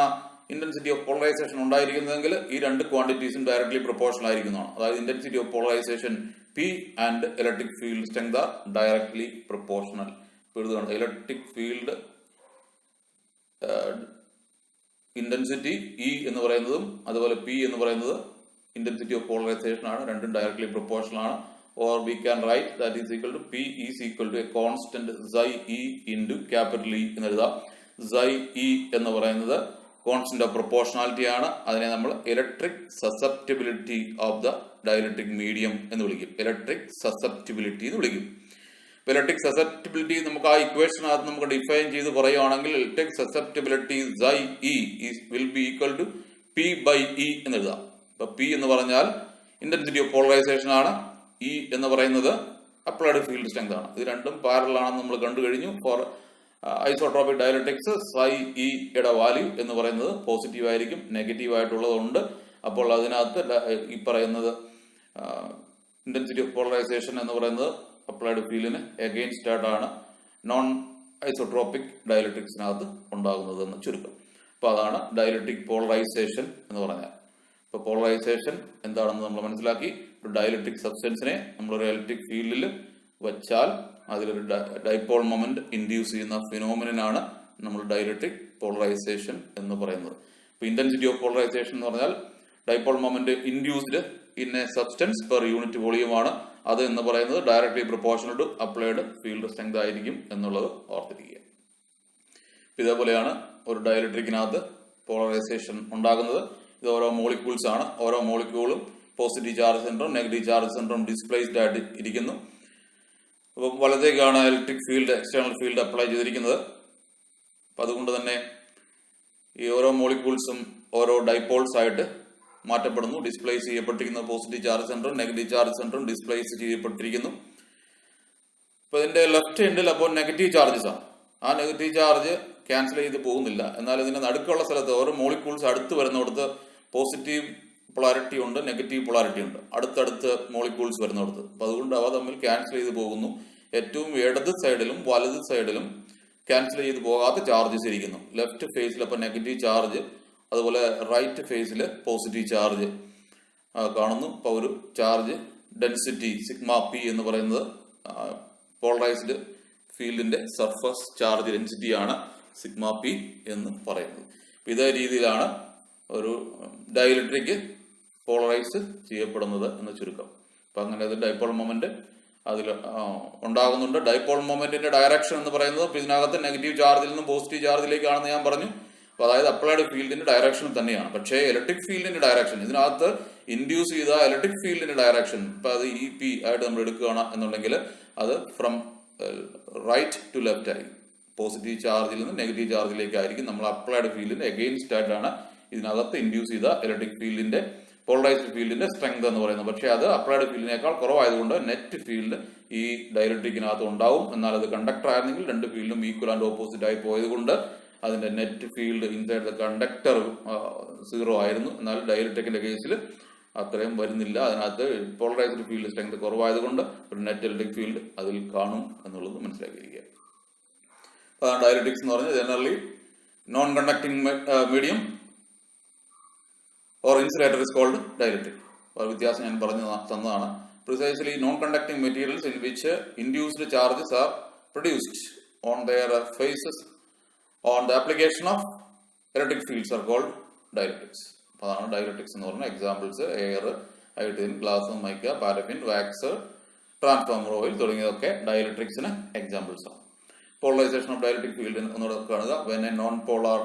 Speaker 1: ഇന്റൻസിറ്റി ഓഫ് പോളറൈസേഷൻ ഉണ്ടായിരിക്കുന്നതെങ്കിൽ ഈ രണ്ട് ക്വാണ്ടിറ്റീസും ഡയറക്ട്ലി പ്രൊപ്പോർഷണൽ ആയിരിക്കുന്നതാണ്. അതായത് intensity of polarisation P and electric field strength are directly proportional. Electric field intensity E എന്ന് പറയുന്നതും അതുപോലെ പി എന്ന് പറയുന്നത് ഇന്റൻസിറ്റി ഓഫ് പോളറൈസേഷൻ ആണ്. രണ്ടും ഡയറക്ട്ലി പ്രൊപ്പോർഷണൽ ആണ്. Or we can write that is equal to P is equal to a constant psi E into capital E എന്ന് എഴുതാം. Psi E എന്ന് പറയുന്നത് കോൺസ്റ്റന്റ് ഓഫ് പ്രൊപ്പോർഷണാലിറ്റി ആണ്. അതിനെ നമ്മൾ electric susceptibility of the dielectric medium എന്ന് വിളിക്കും. ഇലക്ട്രിക് സസെപ്റ്റിബിലിറ്റി എന്ന് വിളിക്കും. ഇലക്ട്രിക് സസെപ്റ്റിബിലിറ്റി നമുക്ക് ആ ഇക്വേഷനകത്ത് നമുക്ക് ഡിഫൈൻ ചെയ്ത് പറയുകയാണെങ്കിൽ electric susceptibility psi E will be equal to P by E എന്ന് എഴുതാം. അപ്പൊ P എന്ന് പറഞ്ഞാൽ ഇന്റൻസിറ്റി ഓഫ് പോളറൈസേഷൻ ആണ്. ഇ എന്ന് പറയുന്നത് അപ്ലൈഡ് ഫീൽഡ് സ്ട്രെങ്ത് ആണ്. ഇത് രണ്ടും പാരലൽ ആണെന്ന് നമ്മൾ കണ്ടു കഴിഞ്ഞു. Four isotropic dielectrics psi E യുടെ വാല്യൂ എന്ന് പറയുന്നത് പോസിറ്റീവ് ആയിരിക്കും, നെഗറ്റീവ് ആയിട്ടുള്ളതുണ്ട്. അപ്പോൾ അതിനകത്ത് ഈ പറയുന്നത് ഇന്റൻസിറ്റി ഓഫ് പോളറൈസേഷൻ എന്ന് പറയുന്നത് അപ്ലൈഡ് ഫീൽഡിന് എഗെയിൻസ്റ്റ് ആയിട്ടാണ് നോൺ ഐസോട്രോപിക് ഡയലക്ട്രിക്സിനകത്ത് ഉണ്ടാകുന്നത് എന്ന് ചുരുക്കം. അപ്പൊ അതാണ് ഡയലക്ട്രിക് പോളറൈസേഷൻ എന്ന് പറഞ്ഞാൽ. ഇപ്പൊ പോളറൈസേഷൻ എന്താണെന്ന് നമ്മൾ മനസ്സിലാക്കി. ഒരു ഡയലക്ട്രിക് സബ്സ്റ്റൻസിനെ നമ്മളൊരു ഇലക്ട്രിക് ഫീൽഡിൽ വെച്ചാൽ അതിലൊരു ഡൈപോൾ മൊമെന്റ് ഇൻഡ്യൂസ് ചെയ്യുന്ന ഫിനോമിനാണ് നമ്മൾ ഡയലക്ട്രിക് പോളറൈസേഷൻ എന്ന് പറയുന്നത്. ഇപ്പൊ ഇന്റൻസിറ്റി ഓഫ് പോളറൈസേഷൻ എന്ന് പറഞ്ഞാൽ dipole moment induced in a substance per unit volume ആണ്. അത് എന്ന് പറയുന്നത് directly proportional to applied field strength ആയിരിക്കും എന്നുള്ളത് ഓർത്തിരിക്കുക. ഇതേപോലെയാണ് ഒരു ഡയലക്ട്രിക്കിനകത്ത് പോളറൈസേഷൻ ഉണ്ടാകുന്നത്. ഇത് ഓരോ മോളിക്യൂൾസ് ആണ്. ഓരോ മോളിക്യൂളും പോസിറ്റീവ് ചാർജ് സെന്ററും നെഗറ്റീവ് ചാർജ് സെന്ററും ഡിസ്പ്ലേസ്ഡ് ആയിട്ട് ഇരിക്കുന്നു. അപ്പം വലത്തേക്കാണ് electric field external field apply ചെയ്തിരിക്കുന്നത്. അപ്പം അതുകൊണ്ട് തന്നെ ഈ ഓരോ മോളിക്യൂൾസും ഓരോ ഡൈപോൾസ് ആയിട്ട് മാറ്റപ്പെടുന്നു. ഡിസ്പ്ലേസ് ചെയ്യപ്പെട്ടിരിക്കുന്ന പോസിറ്റീവ് ചാർജ് സെന്ററും നെഗറ്റീവ് ചാർജ് സെന്ററും ഡിസ്പ്ലേസ് ചെയ്യപ്പെട്ടിരിക്കുന്നു. അപ്പൊ ഇതിന്റെ ലെഫ്റ്റ് എൻഡിൽ അപ്പോൾ നെഗറ്റീവ് ചാർജസ് ആണ്. ആ നെഗറ്റീവ് ചാർജ് ക്യാൻസൽ ചെയ്ത് പോകുന്നില്ല. എന്നാൽ ഇതിന്റെ നടുക്കുള്ള സ്ഥലത്ത് ഓരോ മോളിക്യൂൾസ് അടുത്ത് വരുന്നിടത്ത് പോസിറ്റീവ് പൊളാരിറ്റി ഉണ്ട്, നെഗറ്റീവ് പൊളാരിറ്റി ഉണ്ട്, അടുത്തടുത്ത് മോളിക്യൂൾസ് വരുന്നിടത്ത്. അപ്പൊ അതുകൊണ്ട് അവ തമ്മിൽ ക്യാൻസൽ ചെയ്ത് പോകുന്നു. ഏറ്റവും ഇടത് സൈഡിലും വലത് സൈഡിലും ക്യാൻസൽ ചെയ്ത് പോകാത്ത ചാർജസ് ഇരിക്കുന്നു. ലെഫ്റ്റ് ഫേസിൽ അപ്പൊ നെഗറ്റീവ് ചാർജ്, അതുപോലെ റൈറ്റ് ഫേസിൽ പോസിറ്റീവ് ചാർജ് കാണുന്നു. അപ്പൊ ഒരു ചാർജ് ഡെൻസിറ്റി സിഗ്മ പി എന്ന് പറയുന്നത് പോളറൈസ്ഡ് ഫീൽഡിന്റെ സർഫസ് ചാർജ് ഡെൻസിറ്റിയാണ് സിഗ്മ പി എന്ന് പറയുന്നത്. ഇതേ രീതിയിലാണ് ഒരു ഡൈഇലക്ട്രിക് പോളറൈസ് ചെയ്യപ്പെടുന്നത് എന്ന് ചുരുക്കം. അപ്പൊ അങ്ങനെ അത് ഡൈപോൾ മൊമെന്റ് അതിൽ ഉണ്ടാകുന്നുണ്ട്. ഡൈപോൾ മൊമെന്റിന്റെ ഡയറക്ഷൻ എന്ന് പറയുന്നത് ഇതിനകത്ത് നെഗറ്റീവ് ചാർജിൽ നിന്നും പോസിറ്റീവ് ചാർജിലേക്കാണെന്ന് ഞാൻ പറഞ്ഞു. അപ്പൊ അതായത് അപ്ലൈഡ് ഫീൽഡിന്റെ ഡയറക്ഷൻ തന്നെയാണ്. പക്ഷേ ഇലക്ട്രിക് ഫീൽഡിന്റെ ഡയറക്ഷൻ, ഇതിനകത്ത് ഇൻഡ്യൂസ് ചെയ്ത ഇലക്ട്രിക് ഫീൽഡിന്റെ ഡയറക്ഷൻ, ഇപ്പൊ അത് ഇ പി ആയിട്ട് നമ്മൾ എടുക്കുകയാണ് എന്നുണ്ടെങ്കിൽ അത് ഫ്രം റൈറ്റ് ടു ലെഫ്റ്റ് ആയിരിക്കും. പോസിറ്റീവ് ചാർജിൽ നിന്ന് നെഗറ്റീവ് ചാർജിലേക്കായിരിക്കും. നമ്മൾ അപ്ലൈഡ് ഫീൽഡിന്റെ എഗെയിൻസ്റ്റ് ആയിട്ടാണ് ഇതിനകത്ത് ഇൻഡ്യൂസ് ചെയ്ത ഇലക്ട്രിക് ഫീൽഡിന്റെ പോളറൈസ്ഡ് ഫീൽഡിന്റെ സ്ട്രെങ്ത് എന്ന് പറയുന്നത്. പക്ഷേ അത് അപ്ലൈഡ് ഫീൽഡിനേക്കാൾ കുറവായതുകൊണ്ട് നെറ്റ് ഫീൽഡ് ഈ ഡൈഇലക്ട്രിക്കിനകത്ത് ഉണ്ടാവും. എന്നാൽ അത് കണ്ടക്ടർ ആയിരുന്നെങ്കിൽ രണ്ട് ഫീൽഡും ഈക്വൽ ആൻഡ് ഓപ്പോസിറ്റ് ആയി പോയതുകൊണ്ട് അതിന്റെ net field inside the conductor 0 ആയിരുന്നു. എന്നാൽ ഡൈഇലക്ട്രിക്കിന്റെ കേസിൽ അത്രയും വരുന്നില്ല. അതിനകത്ത് പോളറൈസ്ഡ് ഫീൽഡ് സ്ട്രെങ്ത് കുറവായതുകൊണ്ട് ഒരു നെറ്റ് ഇലക്ട്രിക് ഫീൽഡ് അതിൽ കാണും എന്നുള്ളത് മനസ്സിലാക്കിയിരിക്കുക. അതാണ് ഡൈഇലക്ട്രിക്സ് എന്ന് പറഞ്ഞാൽ generally non conducting medium or insulator is called dielectric. വ്യത്യാസം ഞാൻ പറഞ്ഞു തന്നതാണ്. Precisely non conducting materials in which induced charges are produced on their faces on the application of electric fields are called dielectrics. അതാണ് dielectrics എന്ന് പറഞ്ഞാൽ examples air, iodine, glass, mica, paraffin, wax, transformer oil തുടങ്ങിയതൊക്കെ ഡൈഇലക്ട്രിക്സിന് examples ആണ്. Polarisation of dielectric field എന്നോട് കാണുക. When a non polar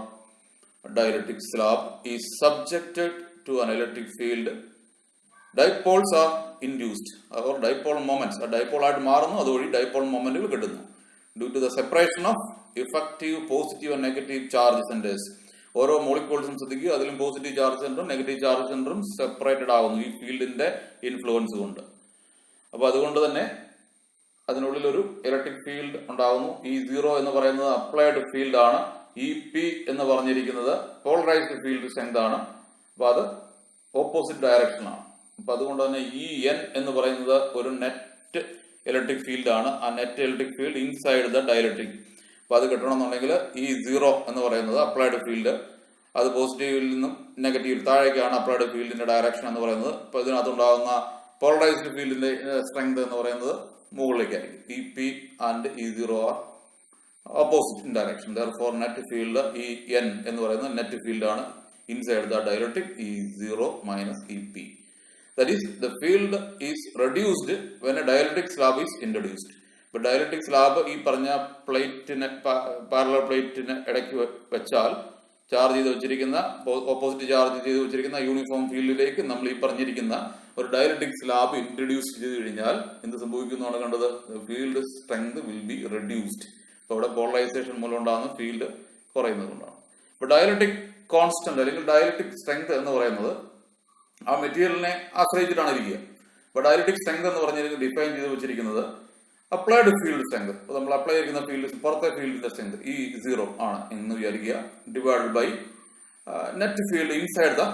Speaker 1: dielectric slab is subjected to an electric field, dipoles are induced or dipole moments. Dipole ആയിട്ട് മാറുന്നു, അതുവഴി dipole മൊമെന്റുകൾ കിട്ടുന്നു. Due to the separation of effective positive and negative charge centres. ഓരോ മോളിക്യൂൾസും ശ്രദ്ധിക്കുക, അതിലും positive charge സെന്ററും നെഗറ്റീവ് ചാർജ് സെന്ററും സെപ്പറേറ്റഡ് ആകുന്നു ഈ ഫീൽഡിന്റെ ഇൻഫ്ലുവൻസ് കൊണ്ട്. അപ്പൊ അതുകൊണ്ട് തന്നെ അതിനുള്ളിൽ ഒരു ഇലക്ട്രിക് ഫീൽഡ് ഉണ്ടാകുന്നു. ഈ 0 എന്ന് പറയുന്നത് അപ്ലൈഡ് ഫീൽഡ് ആണ്. ഇ പി എന്ന് പറഞ്ഞിരിക്കുന്നത് പോളറൈസ്ഡ് ഫീൽഡ് സ്ട്രെങ്ത് ആണ്. അപ്പൊ അത് ഓപ്പോസിറ്റ് ഡയറക്ഷനാണ്. അപ്പൊ അതുകൊണ്ട് തന്നെ ഈ എൻ എന്ന് പറയുന്നത് ഒരു നെറ്റ് ഇലക്ട്രിക് ഫീൽഡ് ആണ്. ആ net electric field inside the dielectric. അപ്പൊ അത് കിട്ടണമെന്നുണ്ടെങ്കിൽ ഈ 0 എന്ന് പറയുന്നത് അപ്ലൈഡ് ഫീൽഡ്, അത് പോസിറ്റീവിൽ നിന്നും നെഗറ്റീവ് താഴേക്കാണ് അപ്ലൈഡ് ഫീൽഡിന്റെ ഡയറക്ഷൻ എന്ന് പറയുന്നത്. അപ്പൊ ഇതിനകത്തുണ്ടാകുന്ന പോളറൈസ്ഡ് ഫീൽഡിന്റെ സ്ട്രെങ്ത് എന്ന് പറയുന്നത് മുകളിലേക്കായിരിക്കും. E P and E 0 are opposite in direction. Therefore net field En എന്ന് പറയുന്നത് നെറ്റ് ഫീൽഡ് ആണ് inside the dielectric E0 minus EP. That is, the field is reduced when a dielectric slab is introduced. ഇപ്പൊ dielectric slab ഈ പറഞ്ഞ പ്ലേറ്റിന് parallel പ്ലേറ്റിന് ഇടയ്ക്ക് വെച്ചാൽ ചാർജ് ചെയ്ത് വെച്ചിരിക്കുന്ന ഓപ്പോസിറ്റ് ചാർജ് ചെയ്ത് വെച്ചിരിക്കുന്ന യൂണിഫോം ഫീൽഡിലേക്ക് നമ്മൾ ഈ പറഞ്ഞിരിക്കുന്ന ഒരു ഡൈഇലക്ട്രിക് സ്ലാബ് ഇൻട്രൊഡ്യൂസ് ചെയ്ത് കഴിഞ്ഞാൽ എന്ത് സംഭവിക്കുന്നതാണ് കണ്ടത്? Field strength will be reduced. അപ്പൊ ഇവിടെ പോളറൈസേഷൻ മൂലം ഉണ്ടാകുന്ന ഫീൽഡ് കുറയുന്നത് കൊണ്ടാണ്. ഇപ്പൊ ഡൈഇലക്ട്രിക് കോൺസ്റ്റന്റ് അല്ലെങ്കിൽ ഡൈഇലക്ട്രിക് സ്ട്രെങ്ത് എന്ന് പറയുന്നത് ആ മെറ്റീരിയലിനെ ആശ്രയിച്ചിട്ടാണ് ഇരിക്കുക. ഇപ്പൊ ഡൈഇലക്ട്രിക് സ്ട്രെങ്ത് എന്ന് പറഞ്ഞിരിക്കുന്നത് ഡിഫൈൻ ചെയ്ത് വെച്ചിരിക്കുന്നത് അപ്ലൈഡ് ഫീൽഡ് സ്ട്രെങ്ത്. അപ്പൊ നമ്മൾ അപ്ലൈ ചെയ്യുന്ന ഫീൽഡ് പുറത്തെ ഫീൽഡിന്റെ സ്ട്രെങ്ത് ഈ 0 ആണ് എന്ന് വിചാരിക്കുക, divided by net field inside the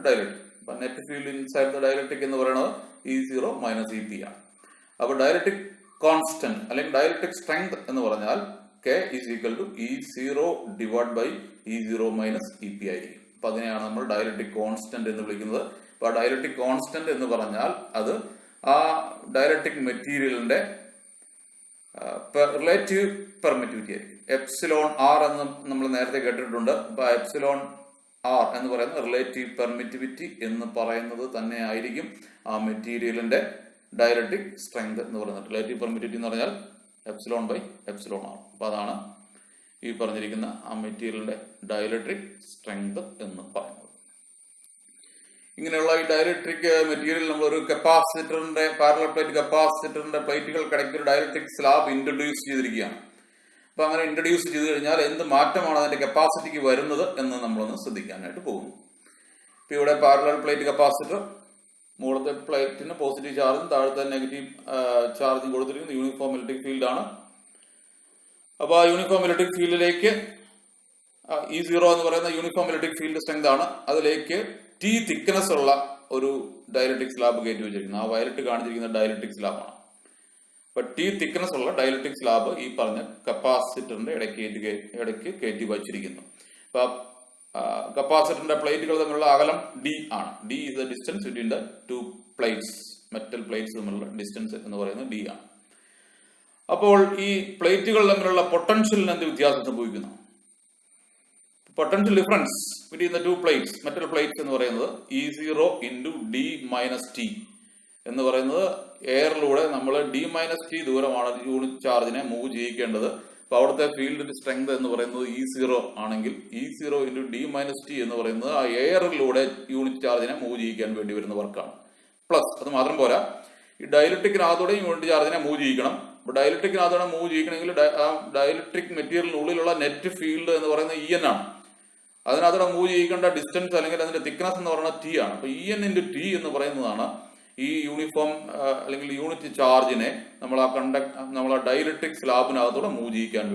Speaker 1: dielectric. അപ്പൊ net field inside the dielectric എന്ന് പറയുന്നത് E0 മൈനസ് EP ആണ്. അപ്പൊ ഡൈഇലക്ട്രിക് കോൺസ്റ്റന്റ് അല്ലെങ്കിൽ ഡൈഇലക്ട്രിക് സ്ട്രെങ്ത് എന്ന് പറഞ്ഞാൽ K is equal to E0 divided by E0 minus EP ആയിരിക്കും. അപ്പൊ അതിനെയാണ് നമ്മൾ ഡൈഇലക്ട്രിക് കോൺസ്റ്റന്റ് എന്ന് വിളിക്കുന്നത്. അപ്പൊ ഡൈഇലക്ട്രിക് കോൺസ്റ്റന്റ് എന്ന് പറഞ്ഞാൽ അത് ആ ഡൈഇലക്ട്രിക് മെറ്റീരിയലിന്റെ റിലേറ്റീവ് പെർമിറ്റിവിറ്റി ആയിരിക്കും. എപ്സിലോൺ ആർ എന്ന് നമ്മൾ നേരത്തെ കേട്ടിട്ടുണ്ട്. അപ്പൊ എപ്സിലോൺ ആർ എന്ന് പറയുന്നത് റിലേറ്റീവ് പെർമിറ്റിവിറ്റി എന്ന് പറയുന്നത് തന്നെ ആയിരിക്കും ആ മെറ്റീരിയലിന്റെ ഡൈഇലക്ട്രിക് സ്ട്രെങ്ത് എന്ന് പറയുന്നത്. റിലേറ്റീവ് പെർമിറ്റിവിറ്റി എന്ന് പറഞ്ഞാൽ എപ്സിലോൺ ബൈ എപ്സിലോൺ ആർ. അപ്പൊ അതാണ് ഈ പറഞ്ഞിരിക്കുന്ന ആ മെറ്റീരിയലിന്റെ ഡൈഇലക്ട്രിക് സ്ട്രെങ്ത് എന്ന് പറയുന്നത്. ഇങ്ങനെയുള്ള ഈ ഡൈഇലക്ട്രിക് മെറ്റീരിയൽ നമ്മൾ ഒരു കപ്പാസിറ്ററിന്റെ പാരലൽ പ്ലേറ്റ് കപ്പാസിറ്ററിന്റെ പ്ലേറ്റുകൾക്കിടയ്ക്ക് ഒരു ഡൈഇലക്ട്രിക് സ്ലാബ് ഇൻട്രൊഡ്യൂസ് ചെയ്തിരിക്കുകയാണ്. അപ്പൊ അങ്ങനെ ഇൻട്രൊഡ്യൂസ് ചെയ്ത് കഴിഞ്ഞാൽ എന്ത് മാറ്റമാണ് അതിന്റെ കപ്പാസിറ്റിക്ക് വരുന്നത് എന്ന് നമ്മളൊന്ന് ശ്രദ്ധിക്കാനായിട്ട് പോകുന്നു. ഇപ്പൊ ഇവിടെ പാരലൽ പ്ലേറ്റ് കപ്പാസിറ്റർ, മുകളിലത്തെ പ്ലേറ്റിന് പോസിറ്റീവ് ചാർജും താഴത്തെ നെഗറ്റീവ് ചാർജും കൊടുത്തിരിക്കുന്നത് യൂണിഫോം ഇലക്ട്രിക് ഫീൽഡ് ആണ്. അപ്പൊ ആ യൂണിഫോം ഇലക്ട്രിക് ഫീൽഡിലേക്ക് E0 എന്ന് പറയുന്ന യൂണിഫോം ഇലക്ട്രിക് ഫീൽഡ് സ്ട്രെങ്ത് ആണ്. അതിലേക്ക് T തിക്നെസ് ഉള്ള ഒരു ഡയലക്ട്രിക് സ്ലാബ് കയറ്റി വെച്ചിരിക്കുന്നത്. ആ വയലറ്റ് കാണിച്ചിരിക്കുന്ന ഡയലക്ട്രിക് സ്ലാബ് ആണ്. അപ്പൊ T തിക്നെസ് ഉള്ള ഡയലക്ട്രിക് സ്ലാബ് ഈ പറഞ്ഞ കപ്പാസിറ്ററിന്റെ ഇടയ്ക്ക് കയറ്റി വച്ചിരിക്കുന്നു. അപ്പൊ കപ്പാസിറ്ററിന്റെ പ്ലേറ്റുകൾ തമ്മിലുള്ള അകലം D ആണ്. D is the distance between the two plates. Metal plates തമ്മിലുള്ള ഡിസ്റ്റൻസ് എന്ന് പറയുന്നത് D ആണ്. അപ്പോൾ ഈ പ്ലേറ്റുകൾ തമ്മിലുള്ള പൊട്ടൻഷ്യലിന് എന്ത് വ്യത്യാസം സംഭവിക്കുന്നു? Potential difference between the two plates, metal plates എന്ന് പറയുന്നത് E0 into D minus T എന്ന് പറയുന്നത് എയറിലൂടെ നമ്മൾ D minus T ദൂരമാണ് യൂണിറ്റ് ചാർജിനെ മൂവ് ചെയ്യിക്കേണ്ടത്. അപ്പൊ അവിടുത്തെ ഫീൽഡിന്റെ സ്ട്രെങ്ത് എന്ന് പറയുന്നത് E0 ആണെങ്കിൽ E0 into D minus T എന്ന് പറയുന്നത് ആ എയറിലൂടെ യൂണിറ്റ് ചാർജിനെ മൂവ് ചെയ്യിക്കാൻ വേണ്ടി വരുന്ന വർക്കാണ്. പ്ലസ് അത് മാത്രം പോരാ, ഈ ഡയലക്ട്രിക്കിനകത്തൂടെ യൂണിറ്റ് ചാർജിനെ മൂവ് ചെയ്യിക്കണം. അപ്പൊ ഡയലക്ട്രിക്കിനകത്തൂടെ മൂവ് ചെയ്യിക്കണമെങ്കിൽ ഡയലക്ട്രിക് മെറ്റീരിയലിനുള്ളിലുള്ള നെറ്റ് ഫീൽഡ് എന്ന് പറയുന്നത് EN ആണ്. അതിനകത്തൂടെ മൂവ് ചെയ്യിക്കേണ്ട ഡിസ്റ്റൻസ് അല്ലെങ്കിൽ അതിന്റെ തിക്നെസ് എന്ന് പറയുന്നത് T ആണ്. അപ്പൊ EN into T എന്ന് പറയുന്നതാണ് ഈ യൂണിഫോം അല്ലെങ്കിൽ യൂണിറ്റ് ചാർജിനെ നമ്മൾ ആ ഡയലക്ട്രിക് സ്ലാബിനകത്തൂടെ മൂവ് ചെയ്യിക്കാൻ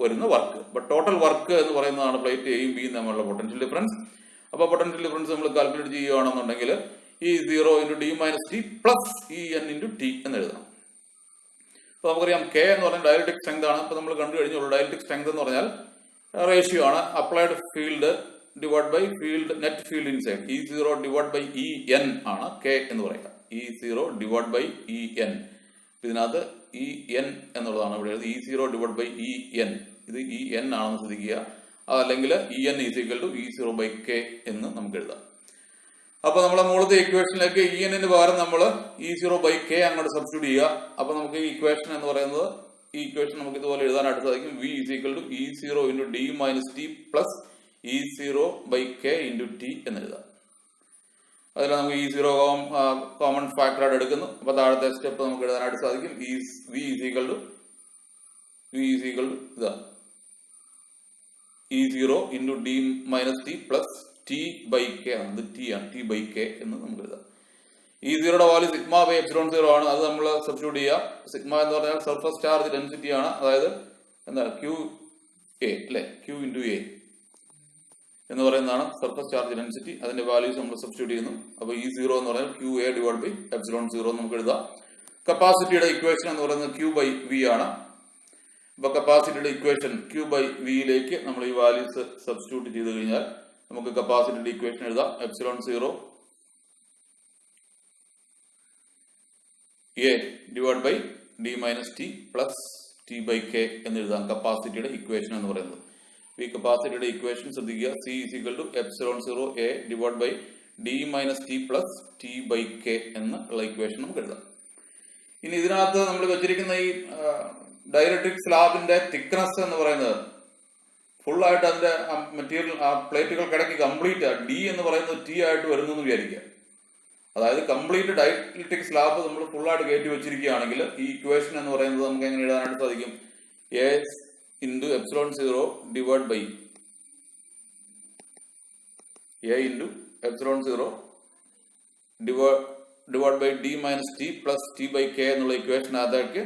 Speaker 1: വരുന്ന വർക്ക്. അപ്പൊ ടോട്ടൽ വർക്ക് എന്ന് പറയുന്നതാണ് പ്ലേറ്റ് എയും ബിയും തമ്മിലുള്ള പൊട്ടൻഷ്യൽ ഡിഫറൻസ്. അപ്പൊ പൊട്ടൻഷ്യൽ ഡിഫറൻസ് നമ്മൾ കാൽക്കുലേറ്റ് ചെയ്യുകയാണെന്നുണ്ടെങ്കിൽ E0 into D minus T plus EN into T എന്ന് എഴുതണം. അപ്പൊ നമുക്കറിയാം K എന്ന് പറഞ്ഞാൽ ഡയലക്ട്രിക് സ്ട്രെങ്ത് ആണ്. അപ്പൊ നമ്മൾ കണ്ടു കഴിഞ്ഞുള്ളൂ ഡയലക്ട്രിക് സ്ട്രെങ്ത് എന്ന് പറഞ്ഞാൽ റേഷ്യോ ആണ് applied field divide by field net field inside. E0 divide by EN ആണ് K എന്ന് പറയുക. E0 divide by EN. ഇതിനകത്ത് EN എന്നുള്ളതാണ് ഇവിടെ E0 ഡിവൈഡ് ബൈ EN. ഇത് EN ആണെന്ന് ശ്രദ്ധിക്കുക. അതല്ലെങ്കിൽ EN is equal to E0 by K എന്ന് നമുക്ക് എഴുതാം. അപ്പൊ നമ്മളെ മുകളിലത്തെ ഇക്വേഷനിലേക്ക് EN പകരം നമ്മൾ E0 ബൈ K അങ്ങോട്ട് സബ്സ്റ്റിറ്റ്യൂട്ട് ചെയ്യുക. അപ്പൊ നമുക്ക് ഈ ഇക്വേഷൻ എന്ന് പറയുന്നത് ഈ ഇക്വേഷൻ നമുക്ക് ഇതുപോലെ എഴുതാനായിട്ട് സാധിക്കും. V is equal to E0 into D minus T plus E0 by K into T എന്ന് എഴുതാം. അതിൽ നമുക്ക് E0 കോമൺ ഫാക്ടർ ആയിട്ട് എടുക്കുന്നു. അപ്പൊ താഴത്തെ സ്റ്റെപ്പ് നമുക്ക് എഴുതാനായിട്ട് സാധിക്കും. V ഈസ് ഈക്വൽ ടു ഇതാ E0 into D minus T plus T by K ആണ്. ഇത് T ആണ്. T ബൈ K എന്ന് നമുക്ക് എഴുതാം. E0 value sigma by epsilon 0 ആണ്. അത് നമ്മൾ സബ്സ്റ്റിറ്റ്യൂട്ട് ചെയ്യുക. സിഗ്മ എന്ന് പറഞ്ഞാൽ സർഫസ് ചാർജ് ഡെൻസിറ്റി ആണ്. അതായത് എന്താണ് QA അല്ലെ, Q into A എന്ന് പറയുന്നതാണ് സർഫസ് ചാർജ് ഡെൻസിറ്റി. അതിന്റെ വാല്യൂസ് നമ്മൾ സബ്സ്റ്റിറ്റ്യൂട്ട് ചെയ്യുന്നു. അപ്പൊ E0 എന്ന് പറഞ്ഞാൽ QA ഡിവൈഡ് ബൈ എപ്സിലോൺ 0 നമുക്ക് എഴുതാം. കപ്പാസിറ്റിയുടെ ഇക്വേഷൻ എന്ന് പറയുന്നത് Q ബൈ V ആണ്. അപ്പൊ കപ്പാസിറ്റിയുടെ ഇക്വേഷൻ Q ബൈ വിയിലേക്ക് നമ്മൾ ഈ വാല്യൂസ് സബ്സ്റ്റിറ്റ്യൂട്ട് ചെയ്ത് കഴിഞ്ഞാൽ നമുക്ക് കപ്പാസിറ്റിയുടെ ഇക്വേഷൻ എഴുതാം. Epsilon 0 A divide by D minus T plus T by K എന്ന് എഴുതാം കപ്പാസിറ്റിയുടെ ഇക്വേഷൻ എന്ന് പറയുന്നത്. ഈ കപ്പാസിറ്റിയുടെ ഇക്വേഷൻ ശ്രദ്ധിക്കുക. C is equal to epsilon 0 A divide by D minus T plus T by K എന്നുള്ള ഇക്വേഷൻ നമുക്ക് എഴുതാം. ഇനി ഇതിനകത്ത് നമ്മൾ വെച്ചിരിക്കുന്ന ഈ ഡയലക്ട്രിക് സ്ലാബിന്റെ തിക്നെസ് എന്ന് പറയുന്നത് ഫുൾ ആയിട്ട് അതിന്റെ മെറ്റീരിയൽ ആ പ്ലേറ്റുകൾക്കിടയ്ക്ക് കംപ്ലീറ്റ് D എന്ന് പറയുന്നത് T ആയിട്ട് വരുന്നു എന്ന് വിചാരിക്കുക. അതായത് കംപ്ലീറ്റ് ഡയലക്ട്രിക് സ്ലാബ് നമ്മൾ ഫുൾ ആയിട്ട് കയറ്റി വെച്ചിരിക്കുകയാണെങ്കിൽ ഈ ഇക്വേഷൻ എന്ന് പറയുന്നത് നമുക്ക് എങ്ങനെ എഴുതാനായിട്ട് സാധിക്കും? A into epsilon 0 divided by A into epsilon 0 divided by D minus T plus T by K എന്നുള്ള ഇക്വേഷൻ അതൊക്കെ